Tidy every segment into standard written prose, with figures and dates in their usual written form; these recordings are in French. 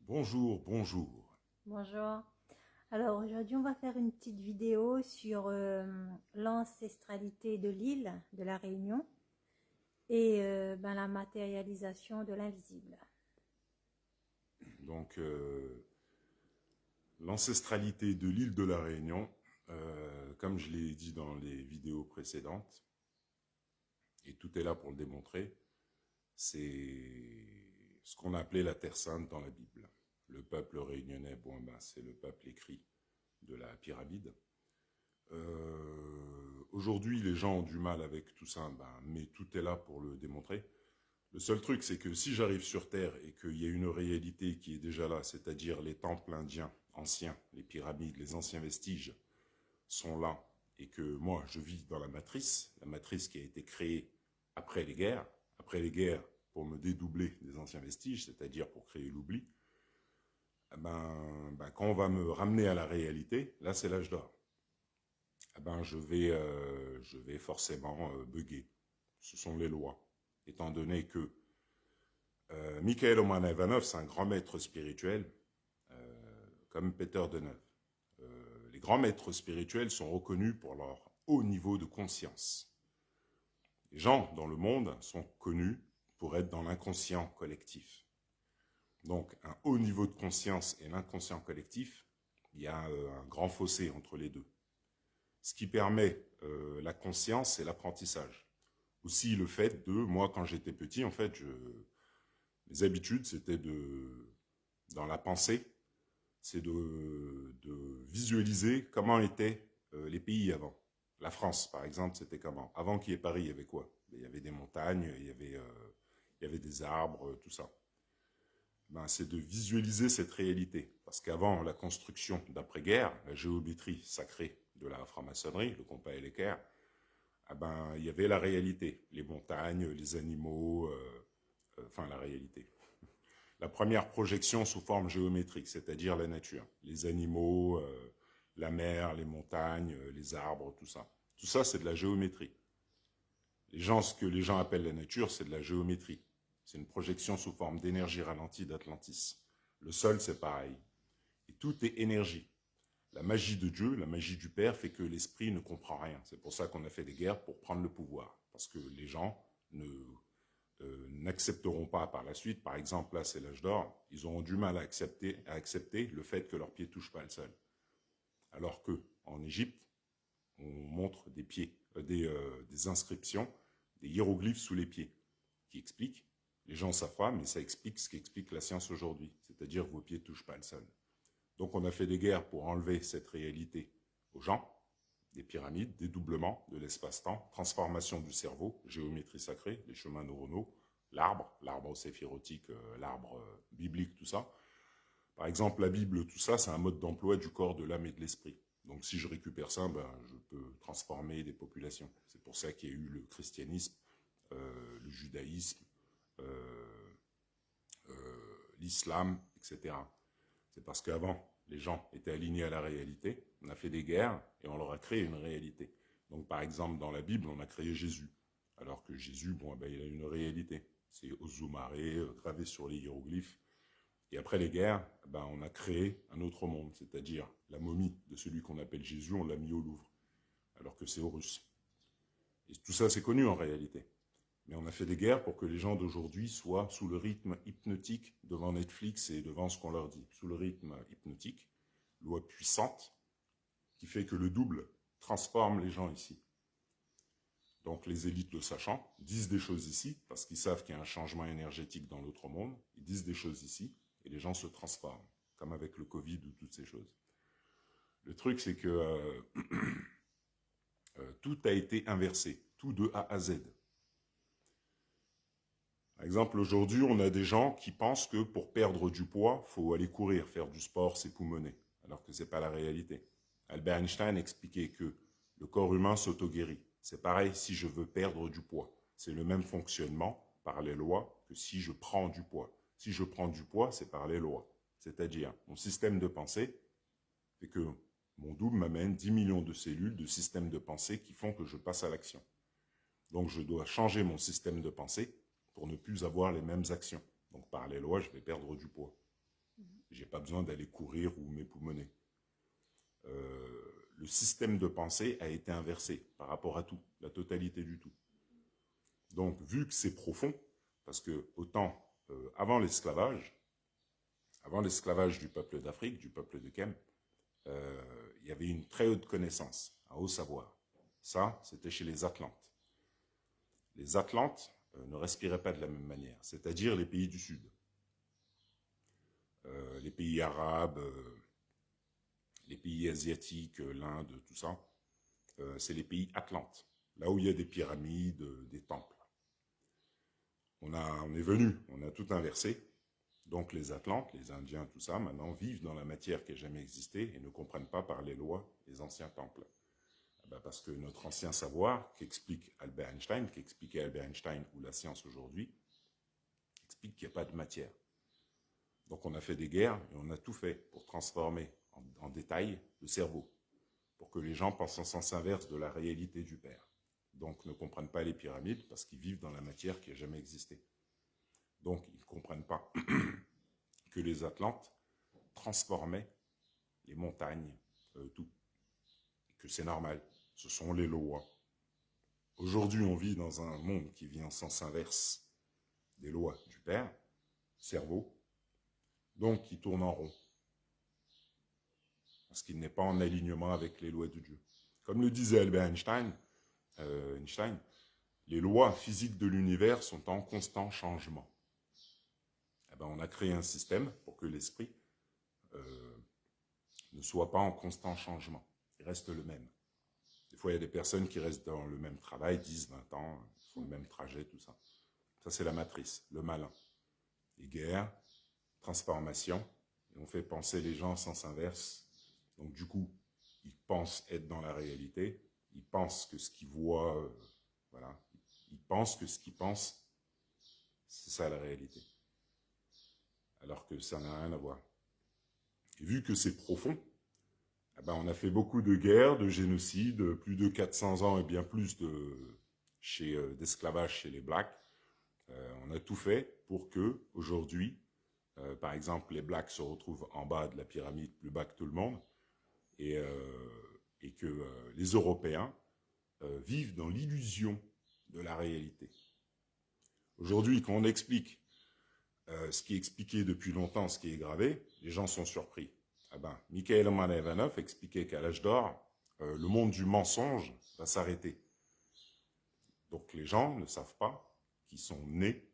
Bonjour, bonjour. Bonjour. Alors aujourd'hui, on va faire une petite vidéo sur l'ancestralité de l'île de la Réunion et la matérialisation de l'invisible. Donc, l'ancestralité de l'île de la Réunion, comme je l'ai dit dans les vidéos précédentes, et tout est là pour le démontrer, c'est ce qu'on appelait la Terre Sainte dans la Bible. Le peuple réunionnais, bon ben, c'est le peuple écrit de la pyramide. Aujourd'hui, les gens ont du mal avec tout ça, ben, mais tout est là pour le démontrer. Le seul truc, c'est que si j'arrive sur Terre et qu'il y a une réalité qui est déjà là, c'est-à-dire les temples indiens anciens, les pyramides, les anciens vestiges sont là, et que moi, je vis dans la matrice qui a été créée après les guerres pour me dédoubler des anciens vestiges, c'est-à-dire pour créer l'oubli, quand on va me ramener à la réalité, là c'est l'âge d'or. Je vais forcément bugger. Ce sont les lois. Étant donné que Michael Omana-Ivanov, c'est un grand maître spirituel, comme Peter Deneuve. Les grands maîtres spirituels sont reconnus pour leur haut niveau de conscience. Les gens dans le monde sont connus pour être dans l'inconscient collectif. Donc, un haut niveau de conscience et l'inconscient collectif, il y a un grand fossé entre les deux. Ce qui permet la conscience et l'apprentissage. Aussi le fait de, moi quand j'étais petit, en fait, mes habitudes, c'était dans la pensée, c'est de visualiser comment étaient les pays avant. La France, par exemple, c'était comment? Avant qu'il y ait Paris, il y avait quoi? Il y avait des montagnes, il y avait des arbres, tout ça. C'est de visualiser cette réalité. Parce qu'avant la construction d'après-guerre, la géométrie sacrée de la franc-maçonnerie, le compas et l'équerre, il y avait la réalité. Les montagnes, les animaux, enfin la réalité. La première projection sous forme géométrique, c'est-à-dire la nature. Les animaux, la mer, les montagnes, les arbres, tout ça. Tout ça, c'est de la géométrie. Ce que les gens appellent la nature, c'est de la géométrie. C'est une projection sous forme d'énergie ralentie d'Atlantis. Le sol, c'est pareil. Et tout est énergie. La magie de Dieu, la magie du Père fait que l'esprit ne comprend rien. C'est pour ça qu'on a fait des guerres pour prendre le pouvoir. Parce que les gens n'accepteront pas par la suite. Par exemple, là, c'est l'âge d'or. Ils auront du mal à accepter le fait que leurs pieds ne touchent pas le sol. Alors que en Égypte, on montre des pieds, des inscriptions, des hiéroglyphes sous les pieds, qui expliquent. Les gens savent pas, mais ça explique ce qu'explique la science aujourd'hui, c'est-à-dire que vos pieds ne touchent pas le sol. Donc on a fait des guerres pour enlever cette réalité aux gens, des pyramides, dédoublement de l'espace-temps, transformation du cerveau, géométrie sacrée, les chemins neuronaux, l'arbre séphirotique, l'arbre biblique, tout ça. Par exemple, la Bible, tout ça, c'est un mode d'emploi du corps, de l'âme et de l'esprit. Donc si je récupère ça, je peux transformer des populations. C'est pour ça qu'il y a eu le christianisme, le judaïsme, euh, l'islam, etc. C'est parce qu'avant, les gens étaient alignés à la réalité, on a fait des guerres et on leur a créé une réalité. Donc par exemple, dans la Bible, on a créé Jésus. Alors que Jésus, il a une réalité. C'est Ozumaré, gravé sur les hiéroglyphes. Et après les guerres, on a créé un autre monde, c'est-à-dire la momie de celui qu'on appelle Jésus, on l'a mis au Louvre, alors que c'est Horus. Et tout ça, c'est connu en réalité. Mais on a fait des guerres pour que les gens d'aujourd'hui soient sous le rythme hypnotique devant Netflix et devant ce qu'on leur dit. Sous le rythme hypnotique, loi puissante, qui fait que le double transforme les gens ici. Donc les élites le sachant, disent des choses ici, parce qu'ils savent qu'il y a un changement énergétique dans l'autre monde, ils disent des choses ici, et les gens se transforment, comme avec le Covid ou toutes ces choses. Le truc, c'est que tout a été inversé, tout de A à Z. Par exemple, aujourd'hui, on a des gens qui pensent que pour perdre du poids, il faut aller courir, faire du sport, s'époumoner, alors que ce n'est pas la réalité. Albert Einstein expliquait que le corps humain s'auto-guérit. C'est pareil si je veux perdre du poids. C'est le même fonctionnement par les lois que si je prends du poids. Si je prends du poids, c'est par les lois. C'est-à-dire, mon système de pensée fait que mon double m'amène 10 millions de cellules de systèmes de pensée qui font que je passe à l'action. Donc je dois changer mon système de pensée pour ne plus avoir les mêmes actions. Donc par les lois, je vais perdre du poids. J'ai pas besoin d'aller courir ou m'époumoner. Le système de pensée a été inversé par rapport à tout, la totalité du tout. Donc, vu que c'est profond, parce que autant avant l'esclavage du peuple d'Afrique, du peuple de Kem, il y avait une très haute connaissance, un haut savoir. Ça, c'était chez les Atlantes. Les Atlantes ne respiraient pas de la même manière, c'est-à-dire les pays du Sud. Les pays arabes, les pays asiatiques, l'Inde, tout ça, c'est les pays Atlantes, là où il y a des pyramides, des temples. On est venu, on a tout inversé. Donc les Atlantes, les Indiens, tout ça, maintenant vivent dans la matière qui n'a jamais existé et ne comprennent pas par les lois des anciens temples. Parce que notre ancien savoir, qu'explique Albert Einstein, qu'expliquait Albert Einstein ou la science aujourd'hui, explique qu'il n'y a pas de matière. Donc on a fait des guerres et on a tout fait pour transformer en détail le cerveau, pour que les gens pensent en sens inverse de la réalité du Père. Donc ne comprennent pas les pyramides parce qu'ils vivent dans la matière qui n'a jamais existé. Donc ils ne comprennent pas que les Atlantes transformaient les montagnes, tout. Et que c'est normal, ce sont les lois. Aujourd'hui, on vit dans un monde qui vit en sens inverse des lois du Père, cerveau, donc qui tourne en rond. Parce qu'il n'est pas en alignement avec les lois de Dieu. Comme le disait Albert Einstein, les lois physiques de l'univers sont en constant changement. On a créé un système pour que l'esprit ne soit pas en constant changement. Il reste le même. Des fois, il y a des personnes qui restent dans le même travail, 10, 20 ans, font le même trajet, tout ça. Ça, c'est la matrice, le malin. Les guerres, transformation, et on fait penser les gens en sens inverse. Donc, du coup, ils pensent être dans la réalité, ils pensent que ce qu'ils voient, voilà, ils pensent que ce qu'ils pensent, c'est ça la réalité. Alors que ça n'a rien à voir. Et vu que c'est profond, on a fait beaucoup de guerres, de génocides, plus de 400 ans et bien plus d'esclavage chez les Blacks. On a tout fait pour que, aujourd'hui, par exemple, les Blacks se retrouvent en bas de la pyramide, plus bas que tout le monde, et que les Européens vivent dans l'illusion de la réalité. Aujourd'hui, quand on explique ce qui est expliqué depuis longtemps, ce qui est gravé, les gens sont surpris. Mikhail Romanov expliquait qu'à l'âge d'or, le monde du mensonge va s'arrêter. Donc les gens ne savent pas qu'ils sont nés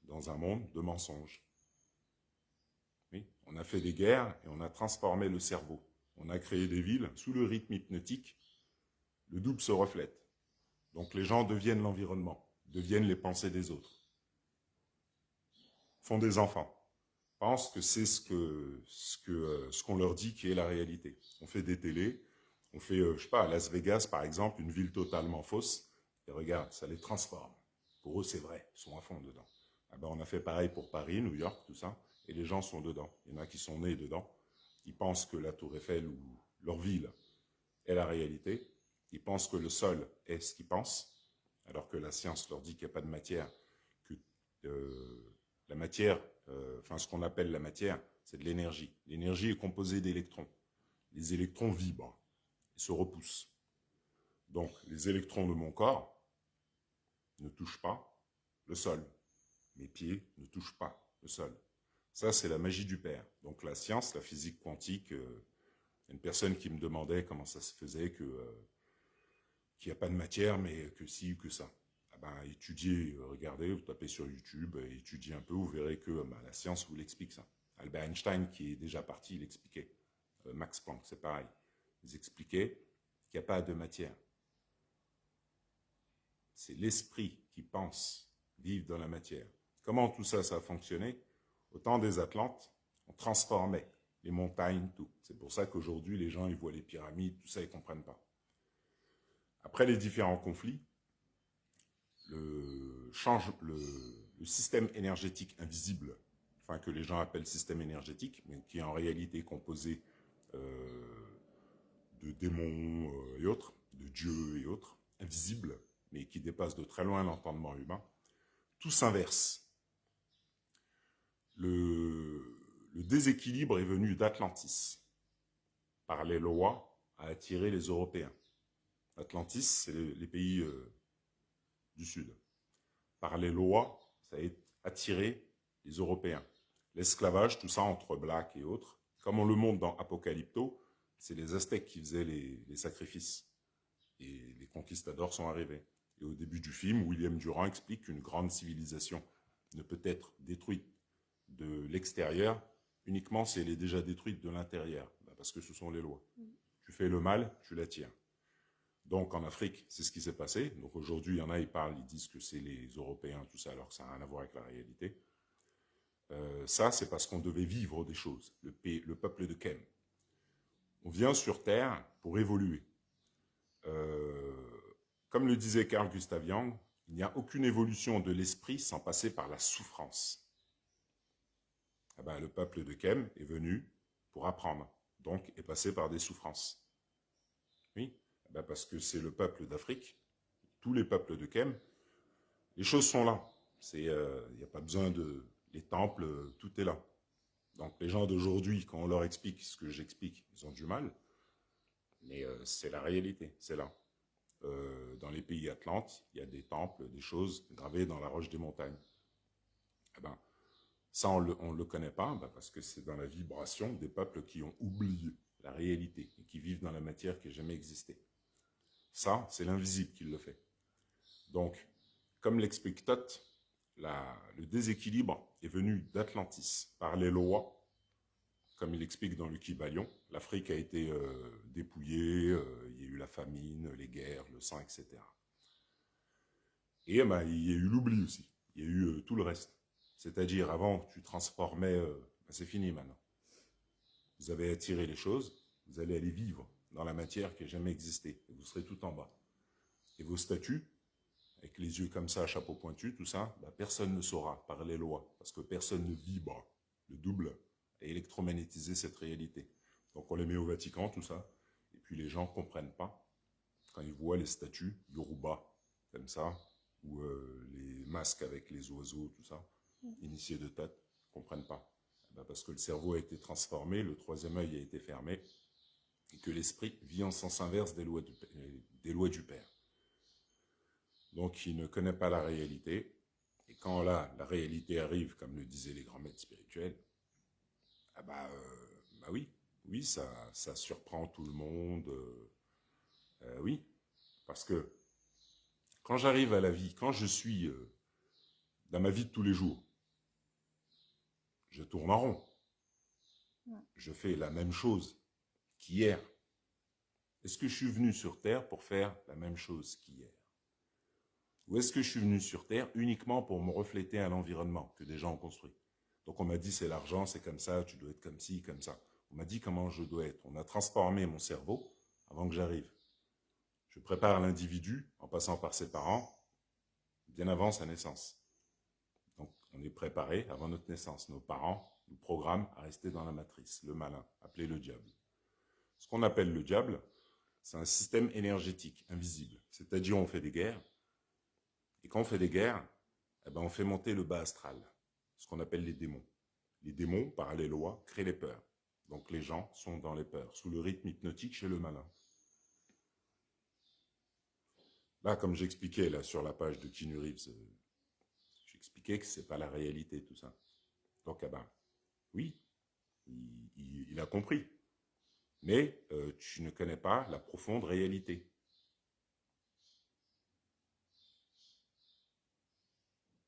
dans un monde de mensonges. Oui, on a fait des guerres et on a transformé le cerveau. On a créé des villes sous le rythme hypnotique. Le double se reflète. Donc les gens deviennent l'environnement, deviennent les pensées des autres. Font des enfants. Pensent que c'est ce qu'on leur dit qui est la réalité. On fait des télés, on fait, je sais pas, à Las Vegas, par exemple, une ville totalement fausse, et regarde, ça les transforme. Pour eux, c'est vrai, ils sont à fond dedans. On a fait pareil pour Paris, New York, tout ça, et les gens sont dedans. Il y en a qui sont nés dedans. Ils pensent que la Tour Eiffel ou leur ville est la réalité. Ils pensent que le sol est ce qu'ils pensent, alors que la science leur dit qu'il n'y a pas de matière, que la matière, ce qu'on appelle la matière, c'est de l'énergie. L'énergie est composée d'électrons. Les électrons vibrent et se repoussent. Donc, les électrons de mon corps ne touchent pas le sol. Mes pieds ne touchent pas le sol. Ça, c'est la magie du Père. Donc, la science, la physique quantique, une personne qui me demandait comment ça se faisait qu'il n'y a pas de matière, mais que si ou que ça. Étudiez, regardez, vous tapez sur YouTube, étudiez un peu, vous verrez que la science vous l'explique ça. Albert Einstein, qui est déjà parti, il expliquait. Max Planck, c'est pareil. Ils expliquaient qu'il n'y a pas de matière. C'est l'esprit qui pense vivre dans la matière. Comment tout ça, ça a fonctionné? Au temps des Atlantes, on transformait les montagnes, tout. C'est pour ça qu'aujourd'hui, les gens, ils voient les pyramides, tout ça, ils ne comprennent pas. Après les différents conflits, le système énergétique invisible, que les gens appellent système énergétique, mais qui est en réalité composé de démons et autres, de dieux et autres, invisibles, mais qui dépasse de très loin l'entendement humain, tout s'inverse. Le déséquilibre est venu d'Atlantis. Par les lois, a attiré les Européens. Atlantis, c'est les pays du Sud. Par les lois, ça a attiré les Européens. L'esclavage, tout ça entre Black et autres, comme on le montre dans Apocalypto, c'est les Aztèques qui faisaient les sacrifices. Et les conquistadors sont arrivés. Et au début du film, William Durand explique qu'une grande civilisation ne peut être détruite de l'extérieur uniquement si elle est déjà détruite de l'intérieur, parce que ce sont les lois. Tu fais le mal, tu l'attires. Donc en Afrique, c'est ce qui s'est passé. Donc aujourd'hui, il y en a, ils parlent, ils disent que c'est les Européens, tout ça, alors que ça n'a rien à voir avec la réalité. Ça, c'est parce qu'on devait vivre des choses, le peuple de Kem. On vient sur Terre pour évoluer. Comme le disait Carl Gustav Jung, il n'y a aucune évolution de l'esprit sans passer par la souffrance. Eh ben, le peuple de Kem est venu pour apprendre, donc est passé par des souffrances. Oui, eh ben, parce que c'est le peuple d'Afrique, tous les peuples de Kem, les choses sont là. Il n'y a pas besoin de... Les temples, tout est là. Donc les gens d'aujourd'hui, quand on leur explique ce que j'explique, ils ont du mal, mais c'est la réalité, c'est là. Dans les pays atlantes, il y a des temples, des choses gravées dans la roche des montagnes. Eh ben, ça, on ne le connaît pas, parce que c'est dans la vibration des peuples qui ont oublié la réalité et qui vivent dans la matière qui n'a jamais existé. Ça, c'est l'invisible qui le fait. Donc, comme l'explique Thoth, le déséquilibre est venu d'Atlantis par les lois, comme il explique dans le Kybalion. L'Afrique a été dépouillée, il y a eu la famine, les guerres, le sang, etc. Et ben, il y a eu l'oubli aussi, il y a eu tout le reste. C'est-à-dire, avant, tu transformais... c'est fini maintenant. Vous avez attiré les choses, vous allez aller vivre dans la matière qui n'a jamais existé. Et vous serez tout en bas. Et vos statues, avec les yeux comme ça, chapeau pointu, tout ça, personne ne saura par les lois, parce que personne ne vibre. Le double a électromagnétisé cette réalité. Donc on les met au Vatican, tout ça, et puis les gens ne comprennent pas. Quand ils voient les statues, Yoruba, comme ça, ou les masques avec les oiseaux, tout ça, initiés de tête, ne comprennent pas. Parce que le cerveau a été transformé, le troisième œil a été fermé, et que l'esprit vit en sens inverse des lois du Père. Donc il ne connaît pas la réalité, et quand là, la réalité arrive, comme le disaient les grands maîtres spirituels, oui, ça surprend tout le monde, oui, parce que quand j'arrive à la vie, quand je suis dans ma vie de tous les jours, je tourne en rond. Je fais la même chose qu'hier. Est-ce que je suis venu sur Terre pour faire la même chose qu'hier? Ou est-ce que je suis venu sur Terre uniquement pour me refléter à l'environnement que des gens ont construit? Donc on m'a dit c'est l'argent, c'est comme ça, tu dois être comme ci, comme ça. On m'a dit comment je dois être. On a transformé mon cerveau avant que j'arrive. Je prépare l'individu en passant par ses parents bien avant sa naissance. Donc on est préparé avant notre naissance. Nos parents nous programment à rester dans la matrice, le malin, appelé le diable. Ce qu'on appelle le diable, c'est un système énergétique invisible. C'est-à-dire on fait des guerres, et quand on fait des guerres, on fait monter le bas astral, ce qu'on appelle les démons. Les démons, par les lois, créent les peurs. Donc les gens sont dans les peurs, sous le rythme hypnotique chez le malin. Là, comme j'expliquais là, sur la page de Keanu Reeves, j'expliquais que ce n'est pas la réalité, tout ça. Donc, oui, il a compris. Mais tu ne connais pas la profonde réalité.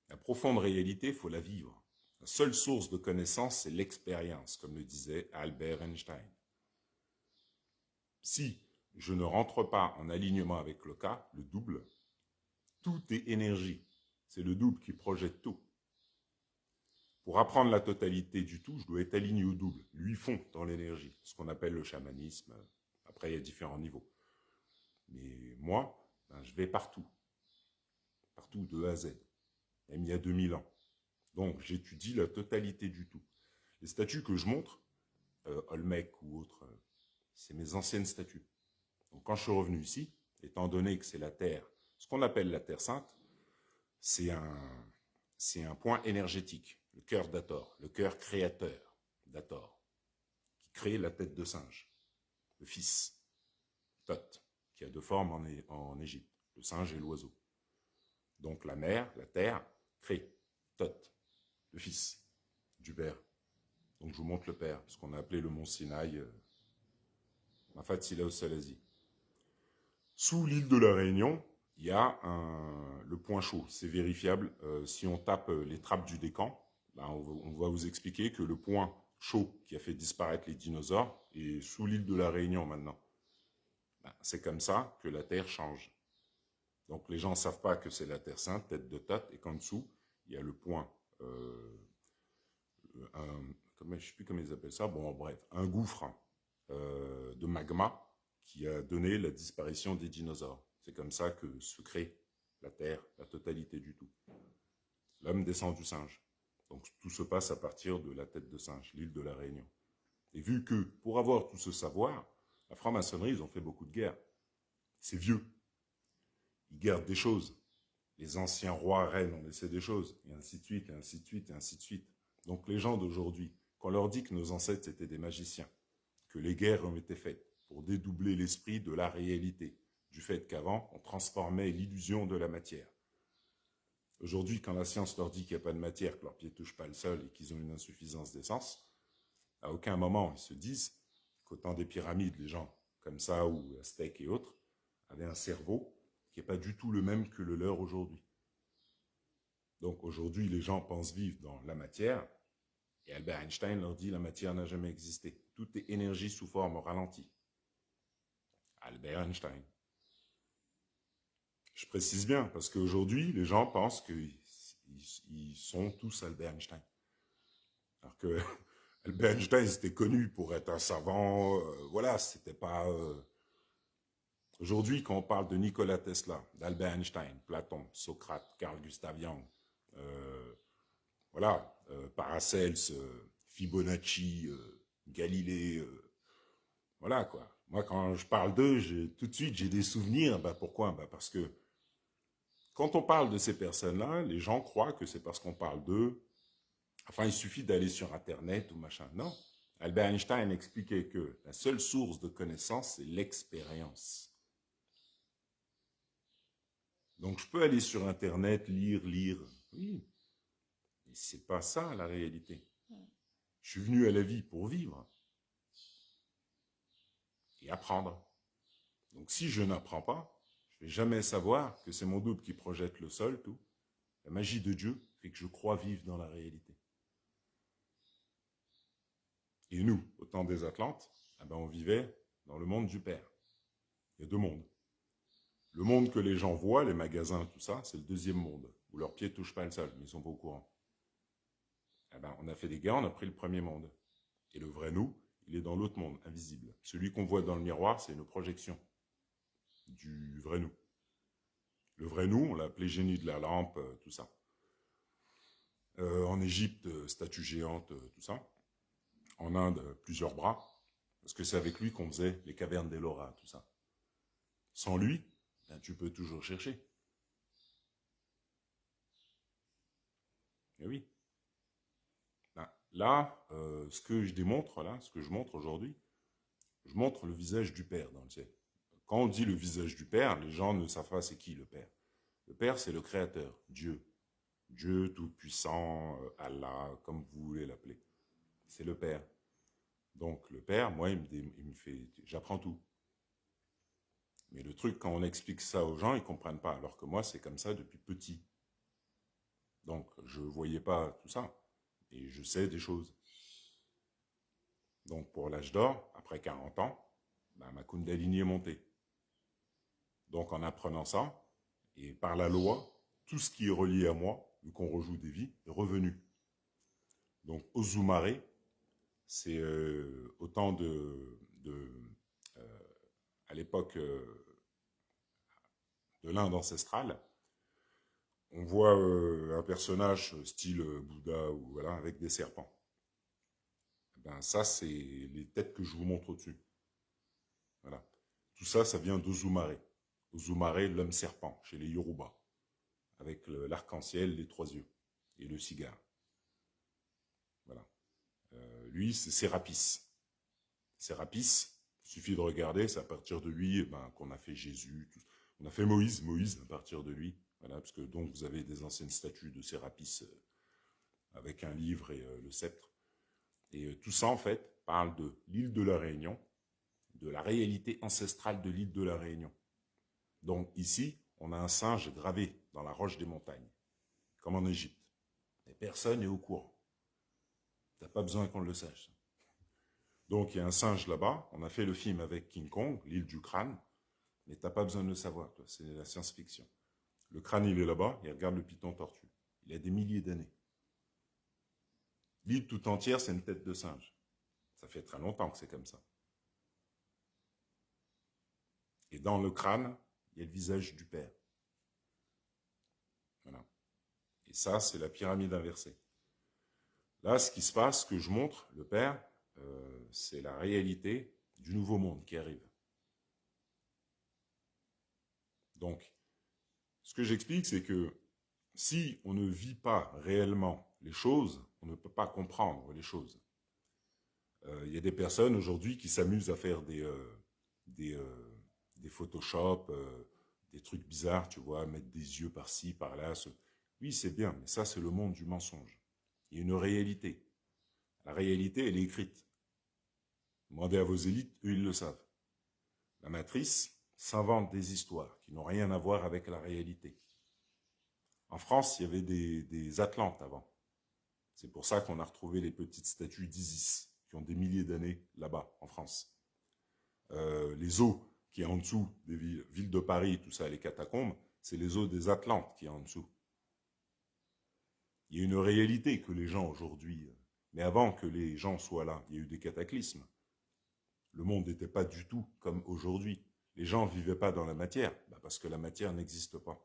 La profonde réalité, il faut la vivre. La seule source de connaissance, c'est l'expérience, comme le disait Albert Einstein. Si je ne rentre pas en alignement avec le cas, le double, tout est énergie. C'est le double qui projette tout. Pour apprendre la totalité du tout, je dois être aligné au double. Lui fond dans l'énergie, ce qu'on appelle le chamanisme. Après, il y a différents niveaux. Mais moi, je vais partout. Partout, de A à Z. Même il y a 2000 ans. Donc, j'étudie la totalité du tout. Les statues que je montre, Olmec ou autres, c'est mes anciennes statues. Donc, quand je suis revenu ici, étant donné que c'est la Terre, ce qu'on appelle la Terre Sainte, c'est un point énergétique, le cœur d'Hathor, le cœur créateur d'Hathor, qui crée la tête de singe, le fils, Thoth, qui a deux formes en Égypte, le singe et l'oiseau. Donc la mère, la terre, crée Thoth, le fils du père. Donc je vous montre le père, ce qu'on a appelé le mont Sinaï, Mafat Sila Salasi. Sous l'île de la Réunion, il y a le point chaud. C'est vérifiable. Si on tape les trappes du Décan, ben on va vous expliquer que le point chaud qui a fait disparaître les dinosaures est sous l'île de la Réunion maintenant. Ben, c'est comme ça que la Terre change. Donc les gens ne savent pas que c'est la Terre sainte, tête de Thoth, et qu'en dessous, il y a le point, je ne sais plus comment ils appellent ça, bon bref, un gouffre de magma qui a donné la disparition des dinosaures. C'est comme ça que se crée la Terre, la totalité du tout. L'homme descend du singe. Donc tout se passe à partir de la tête de singe, l'île de la Réunion. Et vu que, pour avoir tout ce savoir, la franc-maçonnerie, ils ont fait beaucoup de guerres. C'est vieux. Ils gardent des choses. Les anciens rois, reines ont laissé des choses, et ainsi de suite, et ainsi de suite, et ainsi de suite. Donc les gens d'aujourd'hui, quand on leur dit que nos ancêtres étaient des magiciens, que les guerres ont été faites pour dédoubler l'esprit de la réalité, du fait qu'avant, on transformait l'illusion de la matière. Aujourd'hui, quand la science leur dit qu'il n'y a pas de matière, que leurs pieds ne touchent pas le sol et qu'ils ont une insuffisance d'essence, à aucun moment ils se disent qu'au temps des pyramides, les gens comme ça, ou Aztèques et autres, avaient un cerveau qui n'est pas du tout le même que le leur aujourd'hui. Donc aujourd'hui, les gens pensent vivre dans la matière, et Albert Einstein leur dit la matière n'a jamais existé. Tout est énergie sous forme ralentie. Albert Einstein. Je précise bien, parce qu'aujourd'hui, les gens pensent qu'ils sont tous Albert Einstein. Alors que Albert Einstein, c'était connu pour être un savant, voilà, c'était pas... Aujourd'hui, quand on parle de Nikola Tesla, d'Albert Einstein, Platon, Socrate, Carl Gustav Jung, voilà, Paracels, Fibonacci, Galilée, voilà quoi. Moi, quand je parle d'eux, tout de suite, j'ai des souvenirs. Ben, pourquoi? Ben, parce que quand on parle de ces personnes-là, les gens croient que c'est parce qu'on parle d'eux. Enfin, il suffit d'aller sur Internet ou machin. Non. Albert Einstein expliquait que la seule source de connaissance, c'est l'expérience. Donc, je peux aller sur Internet, lire, oui, mais c'est pas ça la réalité. Je suis venu à la vie pour vivre et apprendre. Donc, si je n'apprends pas, je ne vais jamais savoir que c'est mon double qui projette le sol, tout. La magie de Dieu fait que je crois vivre dans la réalité. Et nous, au temps des Atlantes, eh ben, on vivait dans le monde du Père. Il y a deux mondes. Le monde que les gens voient, les magasins, tout ça, c'est le deuxième monde, où leurs pieds ne touchent pas le sol, mais ils ne sont pas au courant. Eh ben, on a fait des guerres, on a pris le premier monde. Et le vrai nous, il est dans l'autre monde, invisible. Celui qu'on voit dans le miroir, c'est une projection du vrai nous. Le vrai nous, on l'a appelé génie de la lampe, tout ça. En Égypte, statue géante, tout ça. En Inde, plusieurs bras. Parce que c'est avec lui qu'on faisait les cavernes d'Ellora, tout ça. Sans lui, ben, tu peux toujours chercher. Et oui. Ben, là, ce que je démontre, là, ce que je montre aujourd'hui, je montre le visage du Père dans le ciel. Quand on dit le visage du Père, les gens ne savent pas c'est qui le Père. Le Père, c'est le Créateur, Dieu. Dieu tout-puissant, Allah, comme vous voulez l'appeler. C'est le Père. Donc le Père, moi, il me fait... J'apprends tout. Mais le truc, quand on explique ça aux gens, ils ne comprennent pas. Alors que moi, c'est comme ça depuis petit. Donc, je ne voyais pas tout ça. Et je sais des choses. Donc, pour l'âge d'or, après 40 ans, ben, ma Kundalini est montée. Donc, en apprenant ça, et par la loi, tout ce qui est relié à moi, vu qu'on rejoue des vies, est revenu. Donc, Ozumare, c'est autant à l'époque de l'Inde ancestrale, on voit un personnage style Bouddha ou voilà avec des serpents. Ben ça c'est les têtes que je vous montre au-dessus. Voilà. Tout ça, ça vient d'Ozumare. Ozumare, l'homme serpent chez les Yoruba, avec l'arc-en-ciel, les trois yeux et le cigare. Voilà. Lui, c'est Sérapis. Sérapis, il suffit de regarder, c'est à partir de lui qu'on a fait Jésus, on a fait Moïse à partir de lui. Voilà, parce que donc vous avez des anciennes statues de Sérapis avec un livre et le sceptre. Et tout ça, en fait, parle de l'île de la Réunion, de la réalité ancestrale de l'île de la Réunion. Donc ici, on a un singe gravé dans la roche des montagnes, comme en Égypte. Et personne n'est au courant. T'as pas besoin qu'on le sache. Donc il y a un singe là-bas, on a fait le film avec King Kong, l'île du crâne, mais t'as pas besoin de le savoir, toi, c'est la science-fiction. Le crâne, il est là-bas, il regarde le python tortue. Il a des milliers d'années. L'île tout entière, c'est une tête de singe. Ça fait très longtemps que c'est comme ça. Et dans le crâne, il y a le visage du père. Voilà. Et ça, c'est la pyramide inversée. Là, ce qui se passe, ce que je montre, le père, c'est la réalité du nouveau monde qui arrive. Donc, ce que j'explique, c'est que si on ne vit pas réellement les choses, on ne peut pas comprendre les choses. Il y a des personnes aujourd'hui qui s'amusent à faire des Photoshop, des trucs bizarres, tu vois, mettre des yeux par-ci, par-là. Oui, c'est bien, mais ça, c'est le monde du mensonge. Il y a une réalité. La réalité, elle est écrite. Demandez à vos élites, eux, ils le savent. La matrice s'invente des histoires qui n'ont rien à voir avec la réalité. En France, il y avait des Atlantes avant. C'est pour ça qu'on a retrouvé les petites statues d'Isis, qui ont des milliers d'années là-bas, en France. Les eaux qui est en dessous des villes de Paris, tout ça, les catacombes, c'est les eaux des Atlantes qui est en dessous. Il y a une réalité que les gens aujourd'hui... Mais avant que les gens soient là, il y a eu des cataclysmes. Le monde n'était pas du tout comme aujourd'hui. Les gens ne vivaient pas dans la matière, parce que la matière n'existe pas.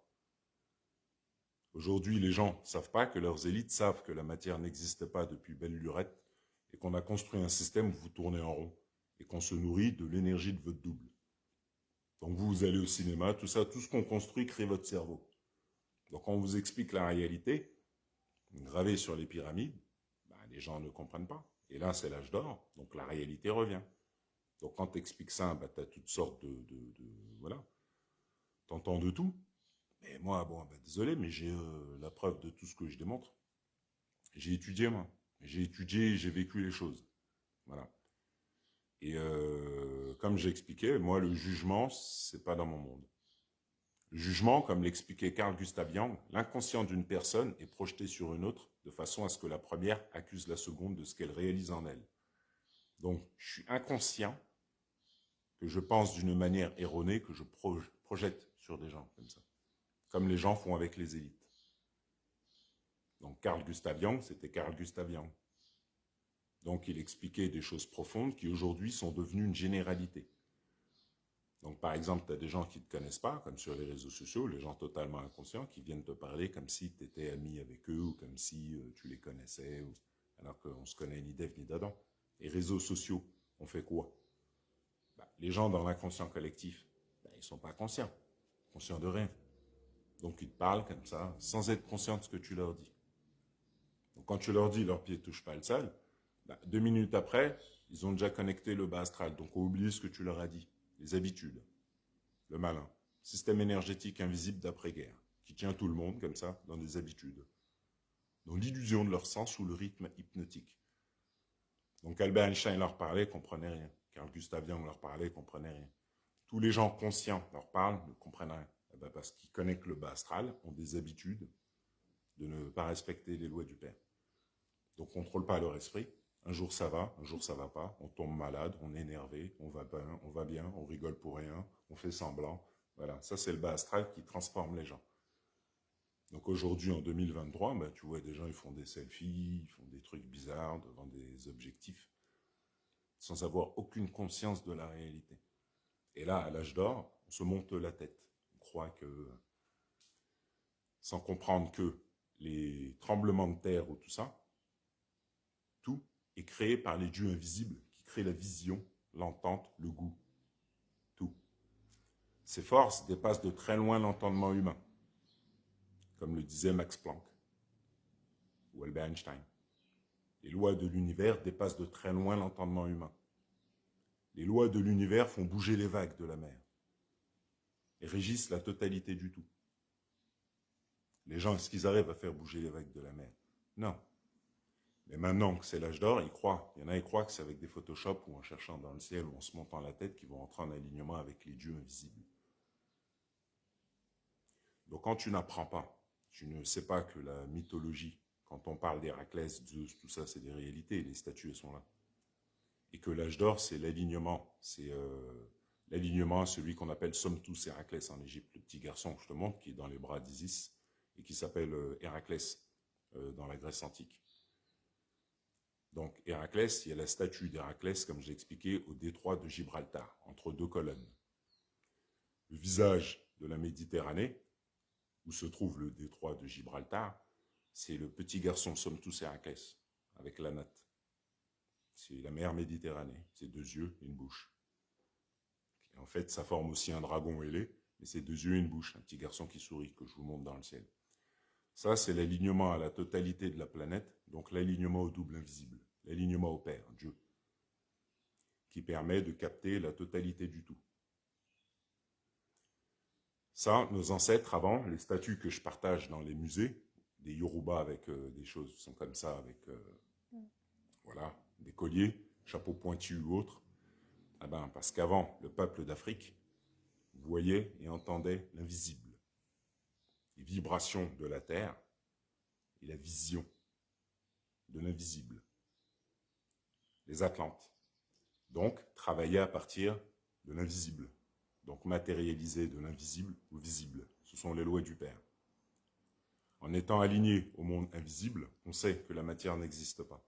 Aujourd'hui, les gens ne savent pas que leurs élites savent que la matière n'existe pas depuis belle lurette et qu'on a construit un système où vous tournez en rond et qu'on se nourrit de l'énergie de votre double. Donc vous allez au cinéma, tout ça, tout ce qu'on construit crée votre cerveau. Donc quand on vous explique la réalité, gravée sur les pyramides, les gens ne comprennent pas. Et là, c'est l'âge d'or, donc la réalité revient. Donc quand tu expliques ça, tu as toutes sortes voilà. T'entends de tout. Mais moi, désolé, mais j'ai la preuve de tout ce que je démontre. J'ai étudié, moi. J'ai étudié, j'ai vécu les choses. Voilà. Et comme j'expliquais, moi, le jugement, c'est pas dans mon monde. Le jugement, comme l'expliquait Carl Gustav Jung, l'inconscient d'une personne est projeté sur une autre de façon à ce que la première accuse la seconde de ce qu'elle réalise en elle. Donc, je suis inconscient que je pense d'une manière erronée que je projette sur des gens comme ça. Comme les gens font avec les élites. Donc, Carl Gustav Jung, c'était Carl Gustav Jung. Donc, il expliquait des choses profondes qui aujourd'hui sont devenues une généralité. Donc, par exemple, tu as des gens qui ne te connaissent pas, comme sur les réseaux sociaux, les gens totalement inconscients, qui viennent te parler comme si tu étais ami avec eux ou comme si tu les connaissais, alors qu'on ne se connaît ni d'Ève ni d'Adam. Les réseaux sociaux, on fait quoi? Les gens dans l'inconscient collectif, ils ne sont pas conscients de rien. Donc, ils te parlent comme ça, sans être conscients de ce que tu leur dis. Donc, quand tu leur dis, leurs pieds ne touchent pas le sol, 2 minutes après, ils ont déjà connecté le bas astral. Donc, on oublie ce que tu leur as dit. Les habitudes, le malin, système énergétique invisible d'après-guerre, qui tient tout le monde comme ça, dans des habitudes, dans l'illusion de leur sens ou le rythme hypnotique. Donc Albert Einstein leur parlait, ne comprenait rien. Carl Gustav Jung leur parlait, ne comprenait rien. Tous les gens conscients leur parlent, ne comprennent rien. Parce qu'ils connectent le bas astral, ont des habitudes de ne pas respecter les lois du Père. Donc on ne contrôle pas leur esprit. Un jour ça va, un jour ça va pas, on tombe malade, on est énervé, on va bien, on rigole pour rien, on fait semblant. Voilà, ça c'est le bas astral qui transforme les gens. Donc aujourd'hui, en 2023, tu vois des gens, ils font des selfies, ils font des trucs bizarres devant des objectifs, sans avoir aucune conscience de la réalité. Et là, à l'âge d'or, on se monte la tête. On croit que, sans comprendre que les tremblements de terre ou tout ça, tout est créé par les dieux invisibles qui créent la vision, l'entente, le goût. Tout. Ces forces dépassent de très loin l'entendement humain, comme le disait Max Planck ou Albert Einstein. Les lois de l'univers dépassent de très loin l'entendement humain. Les lois de l'univers font bouger les vagues de la mer et régissent la totalité du tout. Les gens, est-ce qu'ils arrivent à faire bouger les vagues de la mer? Non. Mais maintenant que c'est l'âge d'or, ils croient. Il y en a qui croient que c'est avec des Photoshop ou en cherchant dans le ciel ou en se montant la tête qu'ils vont entrer en alignement avec les dieux invisibles. Donc quand tu n'apprends pas, tu ne sais pas que la mythologie, quand on parle d'Héraclès, Zeus, tout ça, c'est des réalités, les statues sont là. Et que l'âge d'or, c'est l'alignement. C'est l'alignement à celui qu'on appelle Somptus Héraclès en Égypte, le petit garçon que je te montre, qui est dans les bras d'Isis, et qui s'appelle Héraclès dans la Grèce antique. Donc Héraclès, il y a la statue d'Héraclès, comme j'ai expliqué, au détroit de Gibraltar, entre deux colonnes. Le visage de la Méditerranée, où se trouve le détroit de Gibraltar, c'est le petit garçon Somptus Héraclès, avec la natte. C'est la mer Méditerranée, c'est 2 yeux et une bouche. Et en fait, ça forme aussi un dragon ailé, mais c'est 2 yeux et une bouche, un petit garçon qui sourit, que je vous montre dans le ciel. Ça, c'est l'alignement à la totalité de la planète, donc l'alignement au double invisible, l'alignement au Père, Dieu, qui permet de capter la totalité du tout. Ça, nos ancêtres avant, les statues que je partage dans les musées, des Yoruba avec des choses qui sont comme ça, avec voilà, des colliers, chapeaux pointus ou autres, ah ben, parce qu'avant, le peuple d'Afrique voyait et entendait l'invisible, les vibrations de la terre et la vision de l'invisible. Les Atlantes, donc, travaillaient à partir de l'invisible, donc matérialiser de l'invisible au visible. Ce sont les lois du Père. En étant aligné au monde invisible, on sait que la matière n'existe pas.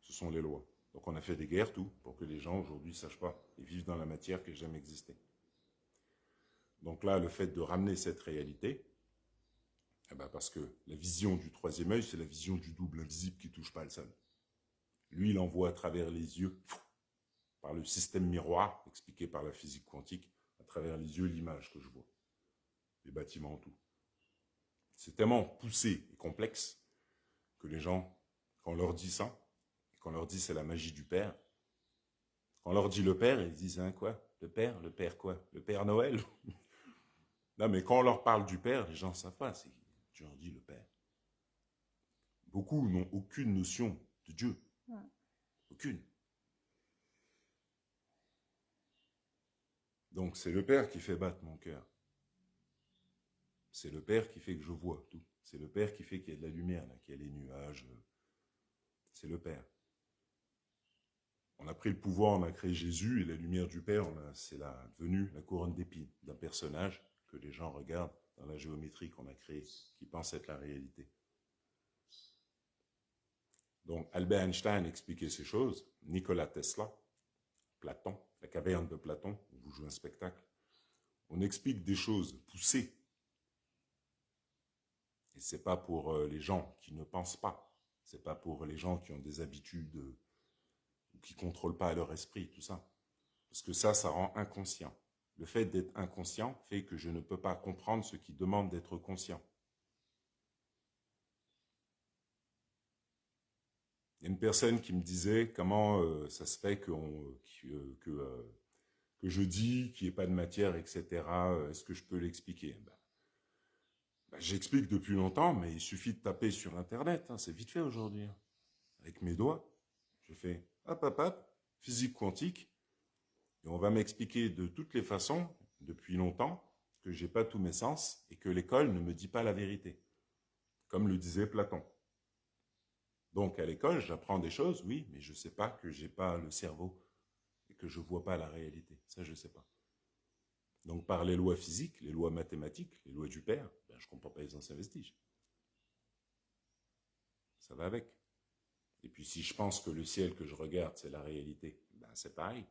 Ce sont les lois. Donc on a fait des guerres, tout, pour que les gens aujourd'hui ne sachent pas et vivent dans la matière qui n'a jamais existé. Donc là, le fait de ramener cette réalité, eh ben parce que la vision du troisième œil, c'est la vision du double invisible qui ne touche pas le sol. Lui, il envoie à travers les yeux, par le système miroir, expliqué par la physique quantique, à travers les yeux, l'image que je vois. Les bâtiments, tout. C'est tellement poussé et complexe que les gens, quand on leur dit ça, quand on leur dit c'est la magie du Père, quand on leur dit le Père, ils disent hein, quoi? Le Père quoi? Le Père Noël? Non, mais quand on leur parle du Père, les gens ne savent pas. Tu leur dis le Père. Beaucoup n'ont aucune notion de Dieu. Ouais. Aucune. Donc c'est le Père qui fait battre mon cœur. C'est le Père qui fait que je vois tout. C'est le Père qui fait qu'il y a de la lumière, là, qu'il y a les nuages. C'est le Père. On a pris le pouvoir, on a créé Jésus, et la lumière du Père, c'est devenu la couronne d'épines d'un personnage que les gens regardent dans la géométrie qu'on a créée, qui pense être la réalité. Donc Albert Einstein expliquait ces choses, Nikola Tesla, Platon, la caverne de Platon, où vous jouez un spectacle. On explique des choses poussées. Et ce n'est pas pour les gens qui ne pensent pas. Ce n'est pas pour les gens qui ont des habitudes ou qui ne contrôlent pas leur esprit, tout ça. Parce que ça rend inconscient. Le fait d'être inconscient fait que je ne peux pas comprendre ce qui demande d'être conscient. Il y a une personne qui me disait comment ça se fait que je dis qu'il n'y ait pas de matière, etc. Est-ce que je peux l'expliquer? J'explique depuis longtemps, mais il suffit de taper sur Internet. Hein, c'est vite fait aujourd'hui. Hein. Avec mes doigts, je fais hop, physique quantique. Et on va m'expliquer de toutes les façons, depuis longtemps, que je n'ai pas tous mes sens et que l'école ne me dit pas la vérité. Comme le disait Platon. Donc à l'école, j'apprends des choses, oui, mais je ne sais pas que je n'ai pas le cerveau et que je ne vois pas la réalité. Ça, je ne sais pas. Donc par les lois physiques, les lois mathématiques, les lois du Père, je ne comprends pas les anciens vestiges. Ça va avec. Et puis si je pense que le ciel que je regarde, c'est la réalité, c'est pareil.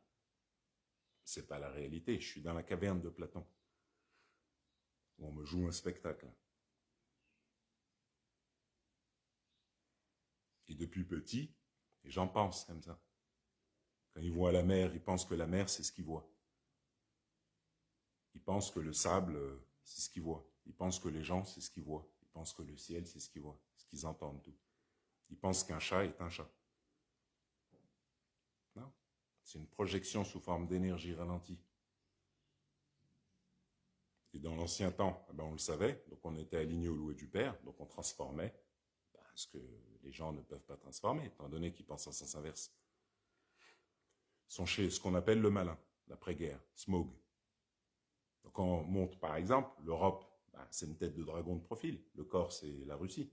C'est pas la réalité, je suis dans la caverne de Platon. Où on me joue un spectacle. Et depuis petit, les gens pensent comme ça. Quand ils voient la mer, ils pensent que la mer, c'est ce qu'ils voient. Ils pensent que le sable, c'est ce qu'ils voient. Ils pensent que les gens, c'est ce qu'ils voient. Ils pensent que le ciel, c'est ce qu'ils voient, ce qu'ils entendent tout. Il pense qu'un chat est un chat. Non, c'est une projection sous forme d'énergie ralentie. Et dans l'ancien temps, eh ben, on le savait, donc on était aligné au loué du Père, donc on transformait ce que les gens ne peuvent pas transformer, étant donné qu'ils pensent en sens inverse. Ils sont chez ce qu'on appelle le malin, l'après-guerre, Smaug. Donc on montre par exemple, l'Europe, ben, c'est une tête de dragon de profil, le corps c'est la Russie.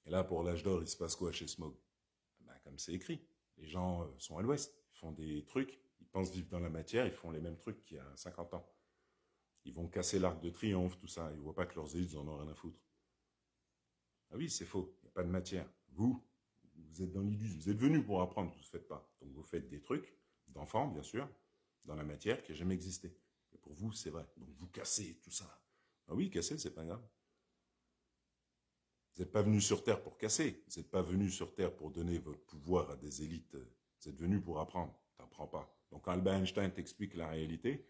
Et là, pour l'âge d'or, il se passe quoi chez Smaug? Ben, comme c'est écrit, les gens sont à l'ouest, ils font des trucs, ils pensent vivre dans la matière, ils font les mêmes trucs qu'il y a 50 ans. Ils vont casser l'arc de triomphe, tout ça, ils ne voient pas que leurs élites en ont rien à foutre. Ah oui, c'est faux, il n'y a pas de matière. Vous êtes dans l'illusion, vous êtes venus pour apprendre, vous ne faites pas. Donc vous faites des trucs, d'enfants bien sûr, dans la matière qui n'a jamais existé. Et pour vous, c'est vrai. Donc vous cassez tout ça. Ah oui, casser, c'est pas grave. Vous n'êtes pas venus sur Terre pour casser. Vous n'êtes pas venus sur Terre pour donner votre pouvoir à des élites. Vous êtes venus pour apprendre. Tu n'apprends pas. Donc quand Albert Einstein t'explique la réalité,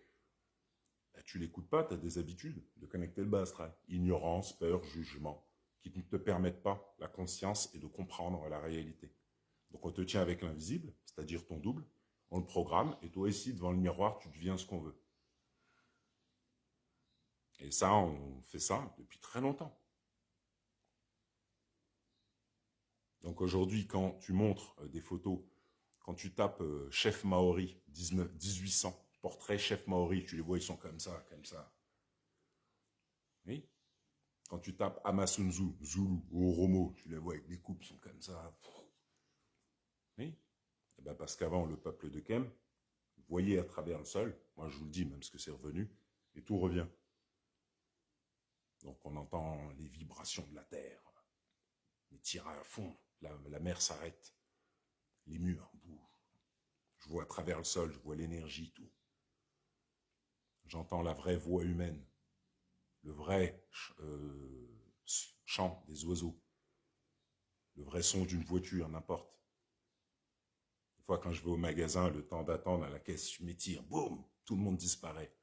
bah, tu l'écoutes pas, tu as des habitudes de connecter le bas astral. Ignorance, peur, jugement, qui ne te permettent pas la conscience et de comprendre la réalité. Donc on te tient avec l'invisible, c'est-à-dire ton double, on le programme, et toi ici, devant le miroir, tu deviens ce qu'on veut. Et ça, on fait ça depuis très longtemps. Donc aujourd'hui, quand tu montres des photos, quand tu tapes chef maori 1800, portrait chef maori, tu les vois, ils sont comme ça, comme ça. Oui. Quand tu tapes Amasunzu, Zulu ou Oromo, tu les vois avec des coupes, ils sont comme ça. Oui. Et ben parce qu'avant, le peuple de Kem voyait à travers le sol, moi je vous le dis, même ce que c'est revenu, et tout revient. Donc on entend les vibrations de la terre, les tirs à fond, la mer s'arrête, les murs bougent. Je vois à travers le sol, je vois l'énergie, tout. J'entends la vraie voix humaine, le vrai chant des oiseaux, le vrai son d'une voiture, n'importe. Des fois, quand je vais au magasin, le temps d'attendre à la caisse, je m'étire, boum, tout le monde disparaît.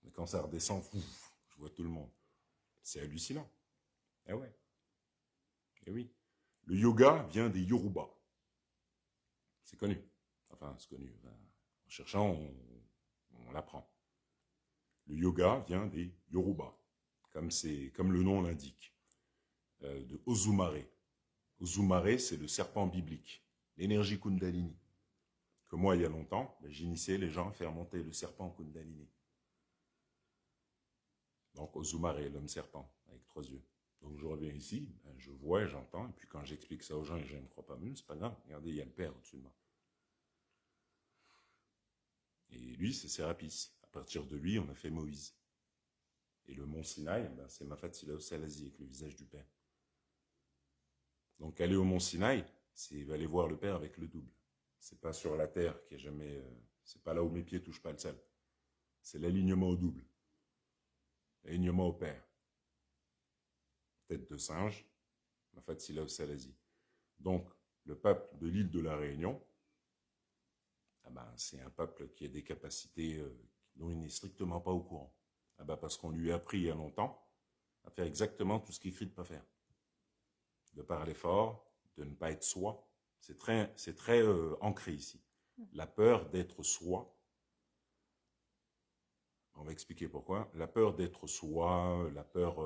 Mais quand ça redescend, ouf, je vois tout le monde. C'est hallucinant. Eh ouais. Eh oui. Le yoga vient des Yoruba. C'est connu. Enfin, c'est connu. En cherchant, on l'apprend. Le yoga vient des Yoruba, comme le nom l'indique, de Ozumare. Ozumare, c'est le serpent biblique, l'énergie Kundalini. Que moi, il y a longtemps, j'initiais les gens à faire monter le serpent Kundalini. Donc Ozumare, l'homme serpent, avec 3 yeux. Donc je reviens ici, je vois, j'entends, et puis quand j'explique ça aux gens, et je ne crois pas, mais c'est pas grave, regardez, il y a le Père au-dessus de moi. Et lui, c'est Sérapis. À partir de lui, on a fait Moïse. Et le mont Sinaï, c'est Mafat Salazi avec le visage du Père. Donc aller au mont Sinaï, c'est aller voir le Père avec le double. C'est pas sur la terre qui est jamais, c'est pas là où mes pieds touchent pas le sol. C'est l'alignement au double, l'alignement au Père. Tête de singe, Mafat Salazi. Donc le peuple de l'île de la Réunion, c'est un peuple qui a des capacités dont il n'est strictement pas au courant. Parce qu'on lui a appris il y a longtemps à faire exactement tout ce qu'il est écrit de ne pas faire. De parler fort, de ne pas être soi. C'est très ancré ici. La peur d'être soi. On va expliquer pourquoi. La peur d'être soi, la peur,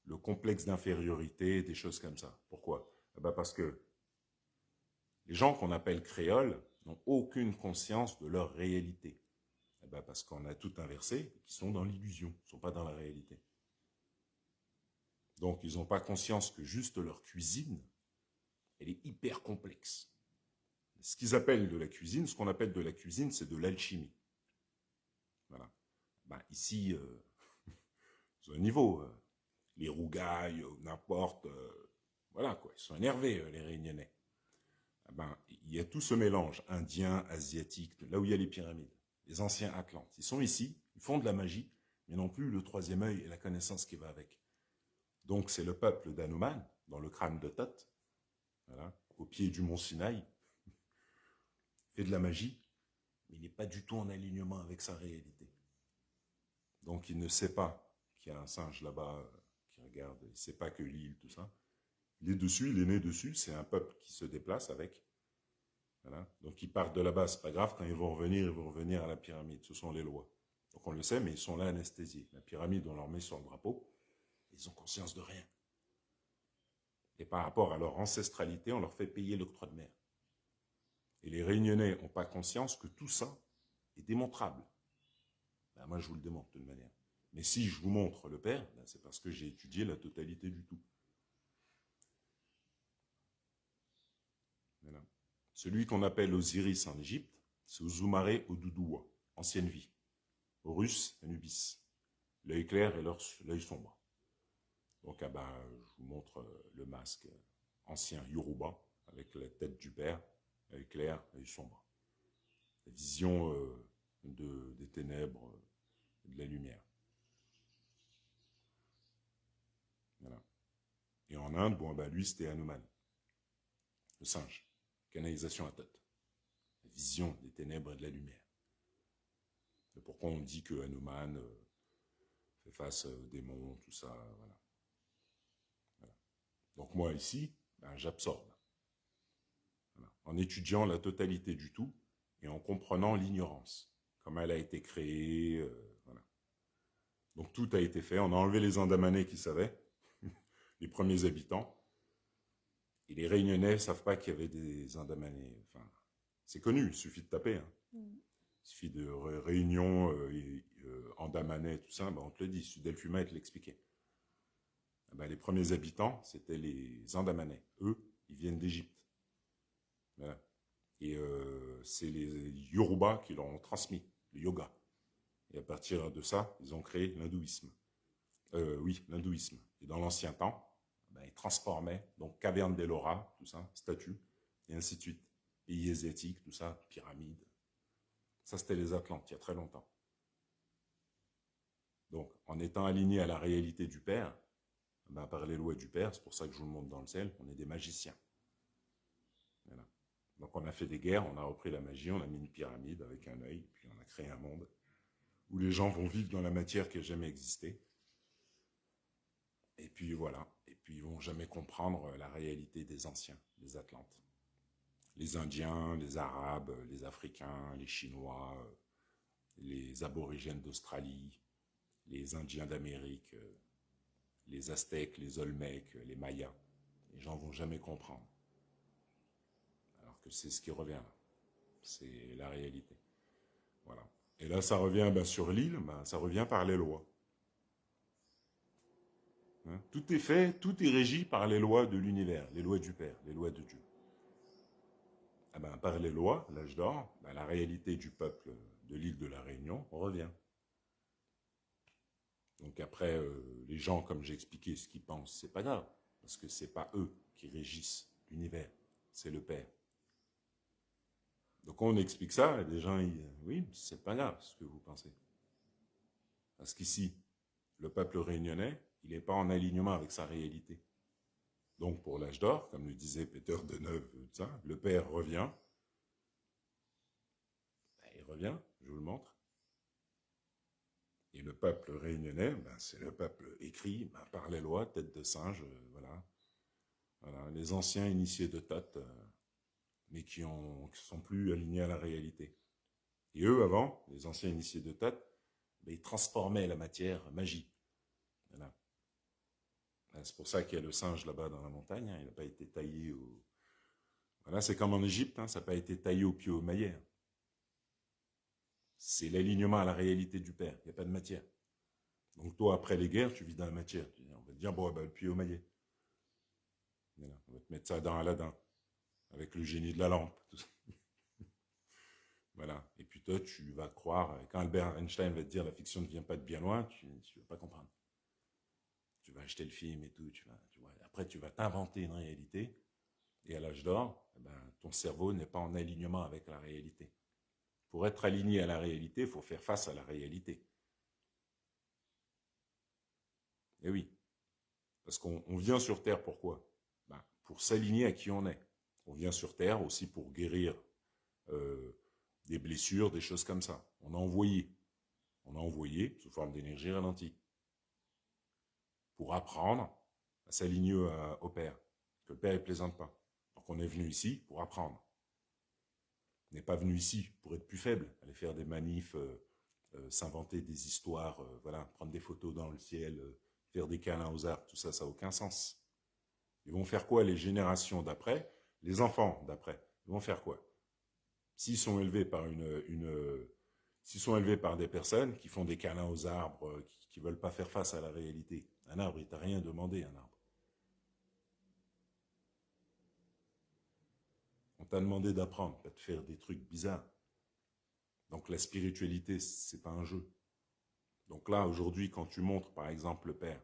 le complexe d'infériorité, des choses comme ça. Pourquoi? Parce que les gens qu'on appelle créoles n'ont aucune conscience de leur réalité. Parce qu'on a tout inversé, qui sont dans l'illusion, ils ne sont pas dans la réalité. Donc, ils n'ont pas conscience que juste leur cuisine, elle est hyper complexe. Ce qu'ils appellent de la cuisine, ce qu'on appelle de la cuisine, c'est de l'alchimie. Voilà. Ici, c'est un niveau. Les rougailles, n'importe. Voilà, quoi. Ils sont énervés, les Réunionnais. Il y a tout ce mélange indien, asiatique, là où il y a les pyramides. Les anciens Atlantes. Ils sont ici, ils font de la magie, mais non plus le troisième œil et la connaissance qui va avec. Donc, c'est le peuple d'Hanuman, dans le crâne de Thoth, voilà, au pied du mont Sinaï, fait de la magie, mais il n'est pas du tout en alignement avec sa réalité. Donc, il ne sait pas qu'il y a un singe là-bas qui regarde, il ne sait pas que l'île, tout ça. Il est dessus, il est né dessus, c'est un peuple qui se déplace avec. Voilà. Donc ils partent de là-bas, c'est pas grave, quand ils vont revenir à la pyramide, ce sont les lois. Donc on le sait, mais ils sont là anesthésiés. La pyramide, on leur met sur le drapeau, ils ont conscience de rien. Et par rapport à leur ancestralité, on leur fait payer l'octroi de mer. Et les Réunionnais n'ont pas conscience que tout ça est démontrable. Ben, moi, je vous le démontre d'une manière. Mais si je vous montre le père, ben, c'est parce que j'ai étudié la totalité du tout. Voilà. Celui qu'on appelle Osiris en Égypte, c'est Ouzoumaré Odoudoua, ancienne vie. Horus, Anubis. L'œil clair et l'œil sombre. Donc, ah ben, je vous montre le masque ancien Yoruba, avec la tête du père, œil clair, œil sombre. La vision des ténèbres et de la lumière. Voilà. Et en Inde, bon, ben, lui, c'était Hanuman, le singe. Canalisation à tête. La vision des ténèbres et de la lumière. Et pourquoi on dit que Hanuman fait face aux démons, tout ça, voilà. Voilà. Donc moi, ici, ben, j'absorbe. Voilà. En étudiant la totalité du tout et en comprenant l'ignorance, comment elle a été créée, voilà. Donc tout a été fait, on a enlevé les Andamanais qui savaient, les premiers habitants, et les Réunionnais ne savent pas qu'il y avait des Andamanais. Enfin, c'est connu, il suffit de taper. Hein. Il suffit de Réunion, Andamanais, tout ça, ben on te le dit, Delphuma te l'expliquait. Ben, les premiers habitants, c'était les Andamanais. Eux, ils viennent d'Égypte. Voilà. Et c'est les Yoruba qui leur ont transmis le yoga. Et à partir de ça, ils ont créé l'hindouisme. Oui, l'hindouisme. Et dans l'ancien temps, ben, ils transformaient, donc caverne d'Ellora, tout ça, statues, et ainsi de suite. Pays asiatiques, tout ça, pyramides. Ça, c'était les Atlantes, il y a très longtemps. Donc, en étant alignés à la réalité du Père, ben, par les lois du Père, c'est pour ça que je vous le montre dans le ciel, on est des magiciens. Voilà. Donc, on a fait des guerres, on a repris la magie, on a mis une pyramide avec un œil, puis on a créé un monde où les gens vont vivre dans la matière qui n'a jamais existé. Et puis voilà, et puis ils vont jamais comprendre la réalité des anciens, des Atlantes. Les Indiens, les Arabes, les Africains, les Chinois, les Aborigènes d'Australie, les Indiens d'Amérique, les Aztèques, les Olmèques, les Mayas. Les gens vont jamais comprendre. Alors que c'est ce qui revient là. C'est la réalité. Voilà. Et là, ça revient ben, sur l'île, ben, ça revient par les lois. Hein? Tout est fait, tout est régi par les lois de l'univers, les lois du Père, les lois de Dieu. Ah ben, par les lois, l'âge d'or, ben, la réalité du peuple de l'île de la Réunion revient. Donc après, les gens, comme j'ai expliqué, ce qu'ils pensent, c'est pas grave, parce que c'est pas eux qui régissent l'univers, c'est le Père. Donc on explique ça, et les gens, oui, c'est pas grave ce que vous pensez. Parce qu'ici, le peuple réunionnais, il n'est pas en alignement avec sa réalité. Donc pour l'âge d'or, comme le disait Peter de Neuve, le Père revient. Il revient, je vous le montre. Et le peuple réunionnais, ben, c'est le peuple écrit ben, par les lois, tête de singe, voilà. Voilà. Les anciens initiés de Thoth, mais qui ne sont plus alignés à la réalité. Et eux, avant, les anciens initiés de Thoth, ben, ils transformaient la matière magie. Voilà. C'est pour ça qu'il y a le singe là-bas dans la montagne, hein, il n'a pas été taillé au... Voilà, c'est comme en Égypte, hein, ça n'a pas été taillé au pied au maillet. C'est l'alignement à la réalité du Père, il n'y a pas de matière. Donc toi, après les guerres, tu vis dans la matière. On va te dire, bon, ben, le pied au maillet. Voilà, on va te mettre ça dans Aladdin, avec le génie de la lampe. Tout ça. Voilà. Et puis toi, tu vas croire, quand Albert Einstein va te dire la fiction ne vient pas de bien loin, tu ne vas pas comprendre. Tu vas acheter le film et tout, après tu vas t'inventer une réalité, et à l'âge d'or, ben, ton cerveau n'est pas en alignement avec la réalité. Pour être aligné à la réalité, il faut faire face à la réalité. Et oui, parce qu'on vient sur Terre pourquoi? Ben, pour s'aligner à qui on est. On vient sur Terre aussi pour guérir des blessures, des choses comme ça. On a envoyé sous forme d'énergie ralentie. pour apprendre à s'aligner au Père, que le Père ne plaisante pas. Donc on est venu ici pour apprendre. On n'est pas venu ici pour être plus faible, aller faire des manifs, s'inventer des histoires, voilà, prendre des photos dans le ciel, faire des câlins aux arbres, tout ça, ça n'a aucun sens. Ils vont faire quoi les générations d'après, les enfants d'après? Ils vont faire quoi? S'ils sont élevés par s'ils sont élevés par des personnes qui font des câlins aux arbres, qui ne veulent pas faire face à la réalité. Un arbre, il t'a rien demandé, un arbre. On t'a demandé d'apprendre, pas de faire des trucs bizarres. Donc la spiritualité, c'est pas un jeu. Donc là, aujourd'hui, quand tu montres, par exemple, le Père,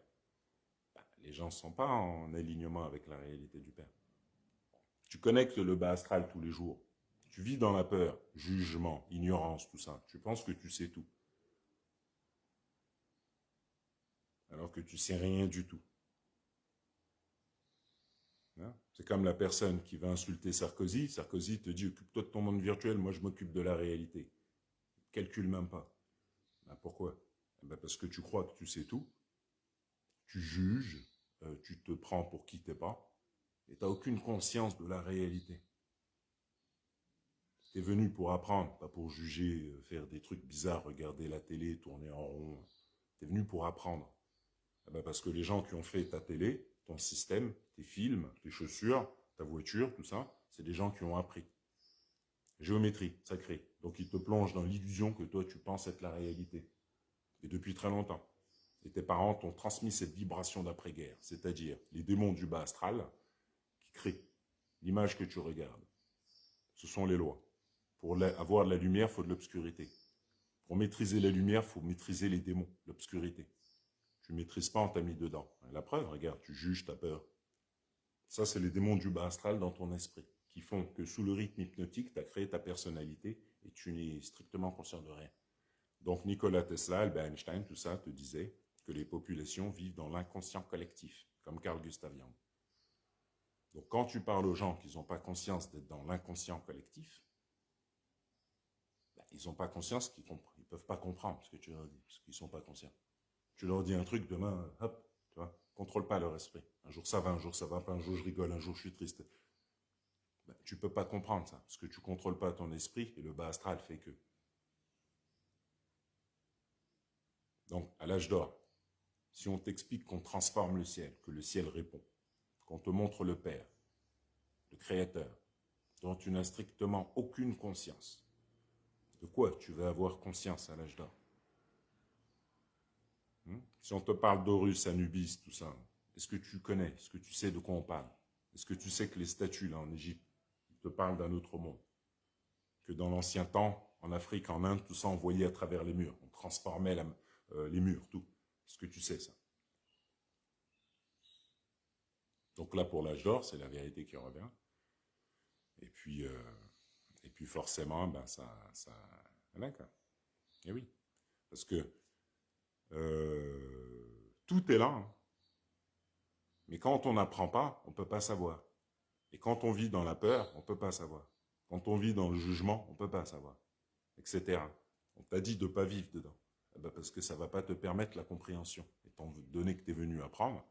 ben, les gens ne sont pas en alignement avec la réalité du Père. Tu connectes le bas astral tous les jours. Tu vis dans la peur, jugement, ignorance, tout ça. Tu penses que tu sais tout. Alors que tu sais rien du tout. Hein? C'est comme la personne qui va insulter Sarkozy. Sarkozy te dit, occupe-toi de ton monde virtuel, moi je m'occupe de la réalité. Calcule même pas. Ben, pourquoi? Ben parce que tu crois que tu sais tout. Tu juges, tu te prends pour qui t'es pas. Et tu n'as aucune conscience de la réalité. Tu es venu pour apprendre, pas pour juger, faire des trucs bizarres, regarder la télé, tourner en rond. Tu es venu pour apprendre. Eh ben parce que les gens qui ont fait ta télé, ton système, tes films, tes chaussures, ta voiture, tout ça, c'est des gens qui ont appris. Géométrie, sacrée. Donc ils te plongent dans l'illusion que toi tu penses être la réalité. Et depuis très longtemps. Et tes parents t'ont transmis cette vibration d'après-guerre, c'est-à-dire les démons du bas astral qui créent l'image que tu regardes. Ce sont les lois. Pour avoir de la lumière, il faut de l'obscurité. Pour maîtriser la lumière, il faut maîtriser les démons, l'obscurité. Tu ne maîtrises pas, on t'a mis dedans. La preuve, regarde, tu juges, tu as peur. Ça, c'est les démons du bas astral dans ton esprit, qui font que sous le rythme hypnotique, tu as créé ta personnalité et tu n'es strictement conscient de rien. Donc Nikola Tesla, Albert Einstein, tout ça te disait que les populations vivent dans l'inconscient collectif, comme Carl Gustav Jung. Donc quand tu parles aux gens qui n'ont pas conscience d'être dans l'inconscient collectif, ben, ils n'ont pas conscience qu'ils ne peuvent pas comprendre ce que tu leur dis, parce qu'ils ne sont pas conscients. Tu leur dis un truc, demain, hop, tu vois, contrôle pas leur esprit. Un jour ça va pas, un jour je rigole, un jour je suis triste. Ben, tu ne peux pas comprendre ça, parce que tu ne contrôles pas ton esprit, et le bas astral fait que. Donc, à l'âge d'or, si on t'explique qu'on transforme le ciel, que le ciel répond, qu'on te montre le Père, le Créateur, dont tu n'as strictement aucune conscience, de quoi tu vas avoir conscience à l'âge d'or? Si on te parle d'Horus, Anubis, tout ça, est-ce que tu connais, est-ce que tu sais de quoi on parle? Est-ce que tu sais que les statues là en Égypte te parlent d'un autre monde? Que dans l'ancien temps, en Afrique, en Inde, tout ça on voyait à travers les murs, on transformait les murs, tout. Est-ce que tu sais ça? Donc là, pour l'âge d'or, c'est la vérité qui revient. Et puis forcément, ben voilà quoi. Et oui, parce que tout est là, hein. Mais quand on n'apprend pas, on ne peut pas savoir. Et quand on vit dans la peur, on ne peut pas savoir. Quand on vit dans le jugement, on ne peut pas savoir, etc. On t'a dit de ne pas vivre dedans. Eh ben parce que ça ne va pas te permettre la compréhension. Étant donné que tu es venu apprendre,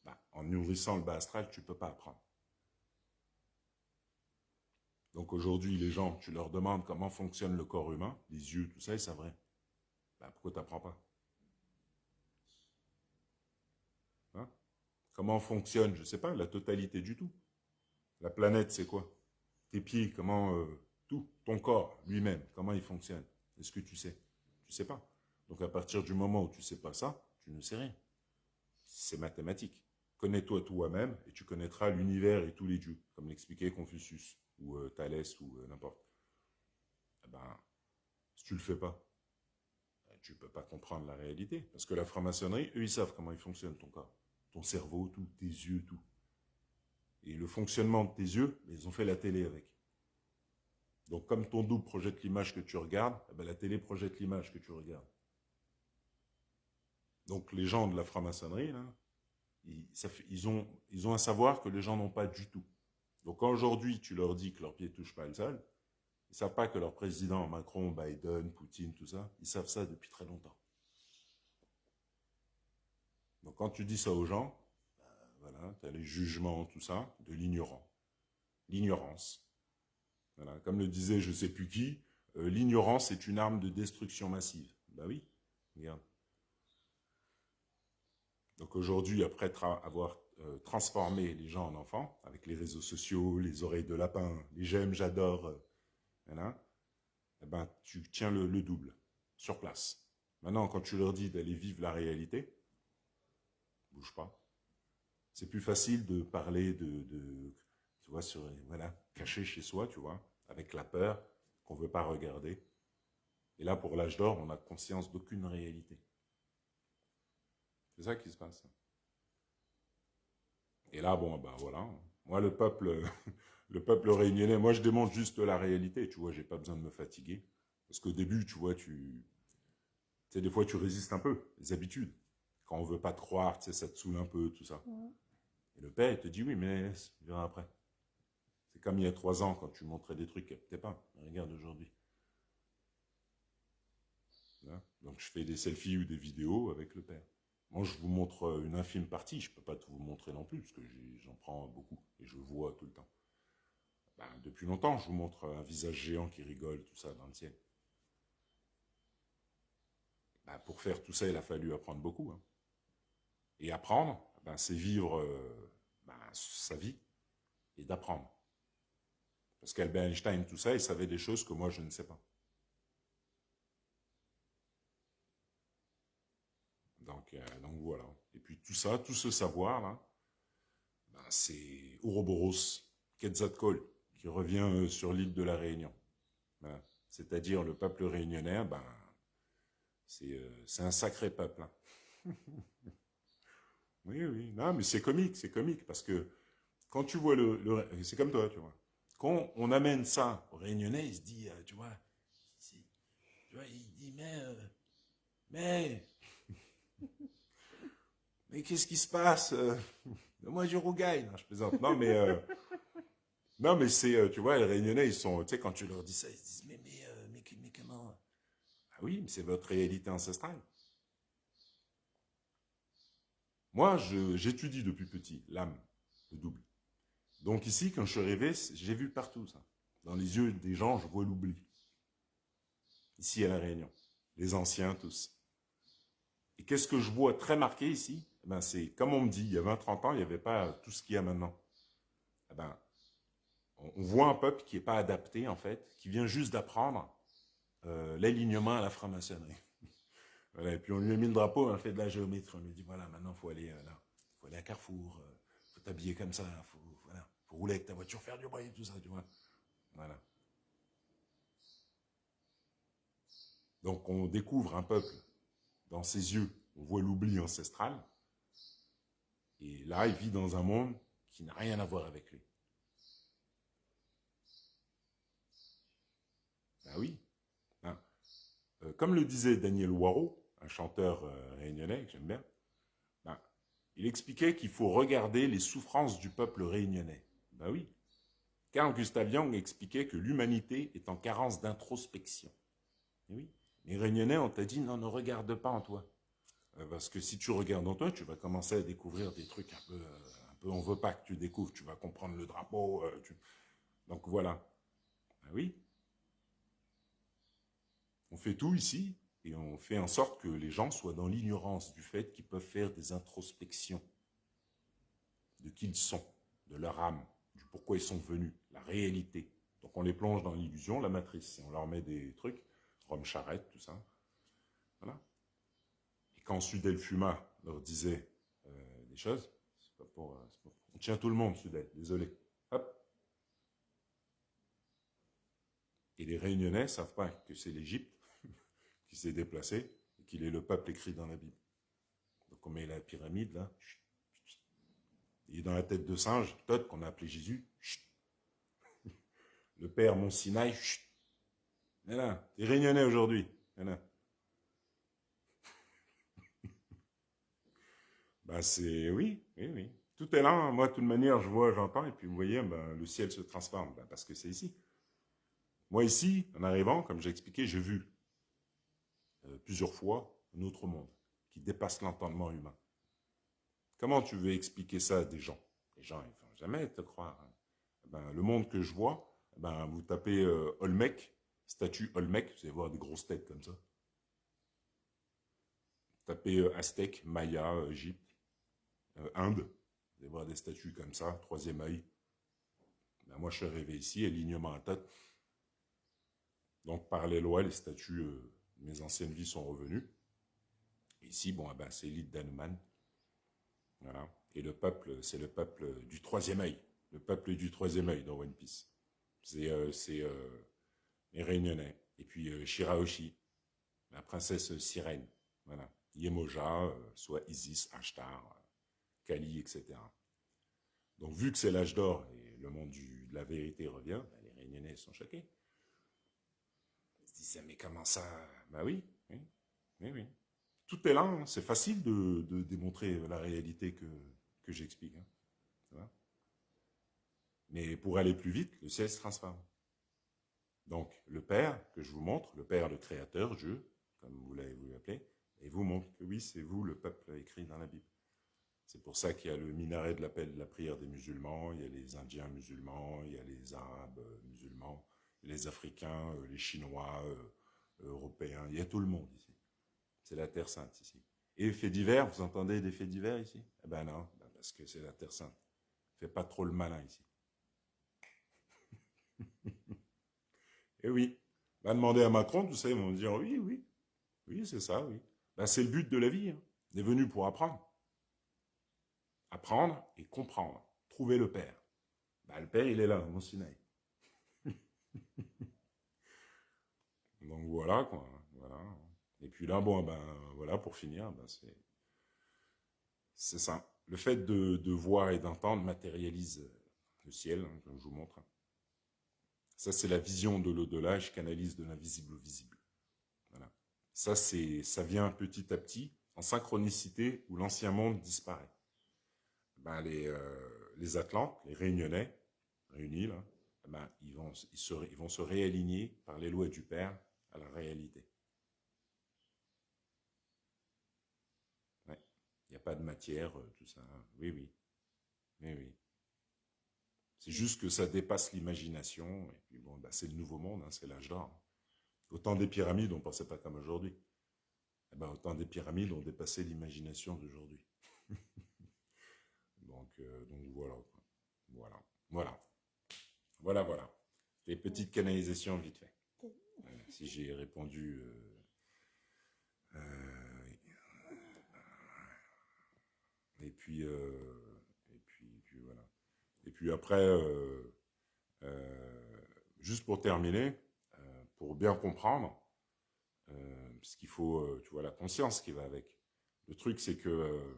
ben, en nourrissant le bas astral, tu ne peux pas apprendre. Donc aujourd'hui, les gens, tu leur demandes comment fonctionne le corps humain, les yeux, tout ça, ils savent rien. Ben, pourquoi tu n'apprends pas? Hein? Comment fonctionne, je ne sais pas, la totalité du tout. La planète, c'est quoi? Tes pieds, comment... tout, ton corps lui-même, comment il fonctionne? Est-ce que tu sais? Tu ne sais pas. Donc à partir du moment où tu ne sais pas ça, tu ne sais rien. C'est mathématique. Connais-toi toi-même et tu connaîtras l'univers et tous les dieux, comme l'expliquait Confucius, ou Thalès, ou n'importe. Eh ben, si tu ne le fais pas, tu ne peux pas comprendre la réalité. Parce que la franc-maçonnerie, eux, ils savent comment il fonctionne ton corps. Ton cerveau, tout, tes yeux, tout. Et le fonctionnement de tes yeux, ils ont fait la télé avec. Donc comme ton double projette l'image que tu regardes, eh ben, la télé projette l'image que tu regardes. Donc les gens de la franc-maçonnerie, là, ils ont un savoir que les gens n'ont pas du tout. Donc quand aujourd'hui tu leur dis que leurs pieds ne touchent pas le sol, ils ne savent pas que leur président, Macron, Biden, Poutine, tout ça, ils savent ça depuis très longtemps. Donc quand tu dis ça aux gens, voilà, tu as les jugements, tout ça, de l'ignorant. L'ignorance. Voilà. Comme le disait je ne sais plus qui, l'ignorance est une arme de destruction massive. Ben oui, regarde. Donc aujourd'hui, après avoir transformé les gens en enfants, avec les réseaux sociaux, les oreilles de lapin, les j'aime, j'adore, voilà, eh ben, tu tiens le double, sur place. Maintenant, quand tu leur dis d'aller vivre la réalité, bouge pas. C'est plus facile de parler tu vois, voilà, caché chez soi, tu vois, avec la peur qu'on ne veut pas regarder. Et là, pour l'âge d'or, on n'a conscience d'aucune réalité. C'est ça qui se passe. Et là, bon, ben voilà. Moi, le peuple, le peuple réunionnais, moi, je démontre juste la réalité, tu vois, j'ai pas besoin de me fatiguer. Parce qu'au début, tu vois, tu sais, des fois, tu résistes un peu, les habitudes. Quand on veut pas te croire, tu sais, ça te saoule un peu, tout ça. Et le père, il te dit, oui, mais tu verras après. C'est comme il y a 3 ans, quand tu montrais des trucs, t'es pas. Regarde aujourd'hui. Hein. Donc, je fais des selfies ou des vidéos avec le père. Moi, je vous montre une infime partie. Je ne peux pas tout vous montrer non plus, parce que j'en prends beaucoup. Et je le vois tout le temps. Ben, depuis longtemps, je vous montre un visage géant qui rigole, tout ça, dans le ciel. Ben, pour faire tout ça, il a fallu apprendre beaucoup. Hein. Et apprendre, ben, c'est vivre ben, sa vie et d'apprendre. Parce qu'Albert Einstein, tout ça, il savait des choses que moi, je ne sais pas. Donc voilà. Et puis tout ça, tout ce savoir-là, ben, c'est Ouroboros, Quetzalcoatl, qui revient sur l'île de la Réunion. Voilà. C'est-à-dire le peuple réunionnais, ben, c'est un sacré peuple. Hein. Oui, oui. Non, mais c'est comique, parce que quand tu vois c'est comme toi, tu vois. Quand on amène ça au Réunionnais, il se dit, tu vois, il dit, mais, mais qu'est-ce qui se passe moi, je rougaille. Non, je plaisante. Non, mais c'est, tu vois, les Réunionnais, ils sont, tu sais, quand tu leur dis ça, ils se disent, mais comment? Ah oui, mais c'est votre réalité ancestrale. Moi, j'étudie depuis petit l'âme, le double. Donc ici, quand je suis arrivé, j'ai vu partout ça. Dans les yeux des gens, je vois l'oubli. Ici à La Réunion. Les anciens, tous. Et qu'est-ce que je vois très marqué ici? Eh ben, c'est, comme on me dit, il y a 20-30 ans, il n'y avait pas tout ce qu'il y a maintenant. Eh ben, on voit un peuple qui n'est pas adapté, en fait, qui vient juste d'apprendre l'alignement à la franc-maçonnerie. Voilà, et puis on lui a mis le drapeau, on a fait de la géométrie, on lui a dit, voilà, maintenant il faut aller là, il faut aller à Carrefour, il faut t'habiller comme ça, voilà, faut rouler avec ta voiture, faire du bruit, tout ça, tu vois. Voilà. Donc on découvre un peuple dans ses yeux, on voit l'oubli ancestral, et là il vit dans un monde qui n'a rien à voir avec lui. Ben oui. Hein. Comme le disait Daniel Waro, un chanteur réunionnais que j'aime bien, ben, il expliquait qu'il faut regarder les souffrances du peuple réunionnais. Ben oui. Carl Gustav Jung expliquait que l'humanité est en carence d'introspection. Et oui. Les Réunionnais, on t'a dit, non, ne regarde pas en toi. Parce que si tu regardes en toi, tu vas commencer à découvrir des trucs un peu on veut pas que tu découvres. Tu vas comprendre le drapeau. Donc voilà. Ben oui. On fait tout ici et on fait en sorte que les gens soient dans l'ignorance du fait qu'ils peuvent faire des introspections de qui ils sont, de leur âme, du pourquoi ils sont venus, la réalité. Donc on les plonge dans l'illusion, la matrice. Et on leur met des trucs, Rome Charrette, tout ça. Voilà. Et quand Sudel Fuma leur disait des choses, c'est pas pour, on tient tout le monde, Sudel, désolé. Hop. Et les Réunionnais ne savent pas que c'est l'Égypte qui s'est déplacée et qu'il est le peuple écrit dans la Bible. Donc on met la pyramide là. Il est dans la tête de singe, Todd, qu'on a appelé Jésus. Le père Mont Sinaï. Voilà. Les Réunionnais aujourd'hui. Voilà. Bah c'est oui, oui, oui. Tout est là. Hein. Moi, de toute manière, je vois, j'entends, et puis vous voyez, ben, le ciel se transforme, ben, parce que c'est ici. Moi, ici, en arrivant, comme j'ai expliqué, j'ai vu plusieurs fois un autre monde qui dépasse l'entendement humain. Comment tu veux expliquer ça à des gens? Les gens, ils ne vont jamais te croire. Hein. Ben, le monde que je vois, ben, vous tapez Olmec, statue Olmec, vous allez voir des grosses têtes comme ça. Tapez Aztèque, Maya, Égypte, Inde, vous allez voir des statues comme ça, troisième œil. Ben, moi, je suis arrivé ici, alignement à tête. Donc, par les lois, les statues de mes anciennes vies sont revenues. Et ici, bon, ben, c'est l'île d'Hanuman. Voilà. Et le peuple, c'est le peuple du troisième œil. Le peuple du troisième œil dans One Piece. C'est les Réunionnais. Et puis Shirahoshi, la princesse sirène. Voilà. Yemoja, soit Isis, Ashtar, Kali, etc. Donc, vu que c'est l'âge d'or et le monde de la vérité revient, ben, les Réunionnais sont choqués. Ils se disent, mais comment ça? Ben oui, oui, oui, oui. Tout est là, hein. C'est facile de démontrer la réalité que j'explique. Hein. Ça va. Mais pour aller plus vite, le ciel se transforme. Donc, le Père, que je vous montre, le Père, le Créateur, Dieu, comme vous l'appelez, et vous montre que oui, c'est vous, le peuple écrit dans la Bible. C'est pour ça qu'il y a le minaret de l'appel de la prière des musulmans, il y a les Indiens musulmans, il y a les Arabes musulmans, les Africains, les Chinois, Européens, il y a tout le monde ici. C'est la Terre Sainte ici. Et faits divers, vous entendez des faits divers ici? Eh ben non, parce que c'est la Terre Sainte. Fais pas trop le malin ici. Et oui, va demander à Macron, tout ça, ils vont dire oui, oui, oui, c'est ça, oui. Ben, c'est le but de la vie. Hein. On est venu pour apprendre. Apprendre et comprendre. Trouver le Père. Ben, le Père, il est là, mon Sinaï. Donc voilà, quoi. Voilà. Et puis là, bon, ben voilà, pour finir, ben, c'est ça. Le fait de voir et d'entendre matérialise le ciel, hein, comme je vous montre. Ça, c'est la vision de l'au-delà, je canalise de l'invisible au visible. Voilà. Ça vient petit à petit, en synchronicité, où l'ancien monde disparaît. Ben, les Atlantes, les Réunionnais, réunis là, ben, ils vont se réaligner par les lois du Père à la réalité. Ouais. Il n'y a pas de matière, tout ça. Oui, oui. Oui, oui. C'est juste que ça dépasse l'imagination. Et puis bon, ben, c'est le nouveau monde, hein, c'est l'âge d'or. Au temps des pyramides, on ne pensait pas comme aujourd'hui. Eh ben, au temps des pyramides, on dépassait l'imagination d'aujourd'hui. Donc voilà, quoi. Voilà. Voilà. Voilà, voilà. Des petites canalisations vite fait. Si j'ai répondu. Et puis, voilà. Et puis après, juste pour terminer, pour bien comprendre, parce qu'il faut, tu vois, la conscience qui va avec. Le truc, c'est que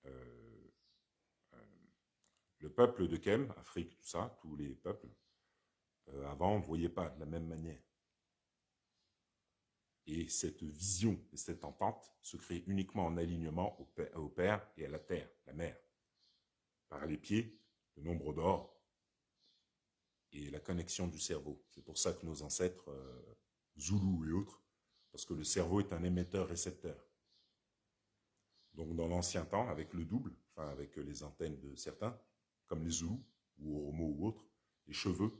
euh, le peuple de Kem, Afrique, tout ça, tous les peuples, avant, on ne voyait pas de la même manière. Et cette vision et cette entente se crée uniquement en alignement au Père et à la Terre, la Mère. Par les pieds, le nombre d'or et la connexion du cerveau. C'est pour ça que nos ancêtres, Zoulous et autres, parce que le cerveau est un émetteur-récepteur. Donc dans l'ancien temps, avec le double, enfin avec les antennes de certains, comme les Zoulous, ou Oromo ou autres, les cheveux,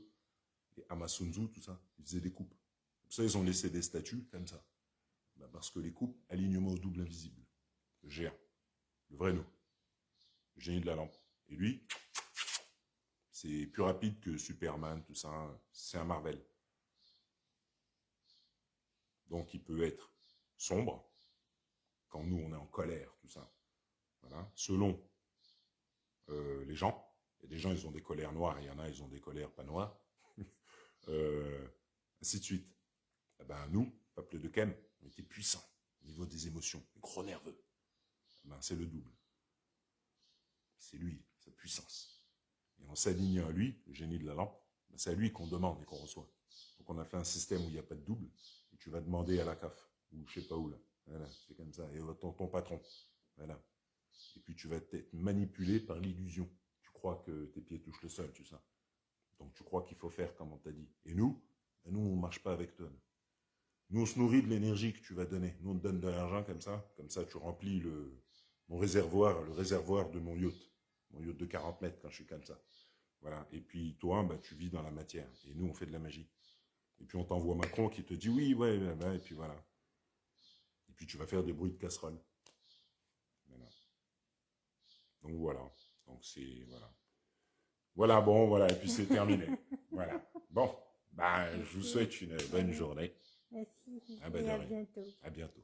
les Amasunzu, tout ça, ils faisaient des coupes. Pour ça, ils ont laissé des statues comme ça. Ben parce que les coupes, alignement au double invisible. Le géant, le vrai nous, le génie de la lampe. Et lui, c'est plus rapide que Superman, tout ça. C'est un Marvel. Donc il peut être sombre, quand nous on est en colère, tout ça. Voilà. Selon les gens. Il y a des gens, ils ont des colères noires, il y en a, ils ont des colères pas noires. Ainsi de suite. Eh ben, nous, peuple de Kem, on était puissants au niveau des émotions, gros nerveux. Eh ben, c'est le double. C'est lui, sa puissance. Et en s'alignant à lui, le génie de la lampe, ben, c'est à lui qu'on demande et qu'on reçoit. Donc on a fait un système où il n'y a pas de double, et tu vas demander à la CAF, ou je sais pas où là. Voilà, c'est comme ça. Et ton patron. Voilà. Et puis tu vas être manipulé par l'illusion. Tu crois que tes pieds touchent le sol, tu sais. Donc tu crois qu'il faut faire comme on t'a dit. Et nous, ben nous on ne marche pas avec toi. Nous on se nourrit de l'énergie que tu vas donner. Nous on te donne de l'argent comme ça tu remplis mon réservoir, le réservoir de mon yacht de 40 mètres quand je suis comme ça. Voilà. Et puis toi, bah, tu vis dans la matière. Et nous, on fait de la magie. Et puis on t'envoie Macron qui te dit oui, ouais, et puis voilà. Et puis tu vas faire des bruits de casserole. Voilà. Donc voilà. Donc c'est, voilà. Voilà, bon, voilà, et puis c'est terminé. Voilà. Bon, bah, je vous Merci. souhaite une bonne journée. Merci Ah ben et de à rien. bientôt. À bientôt.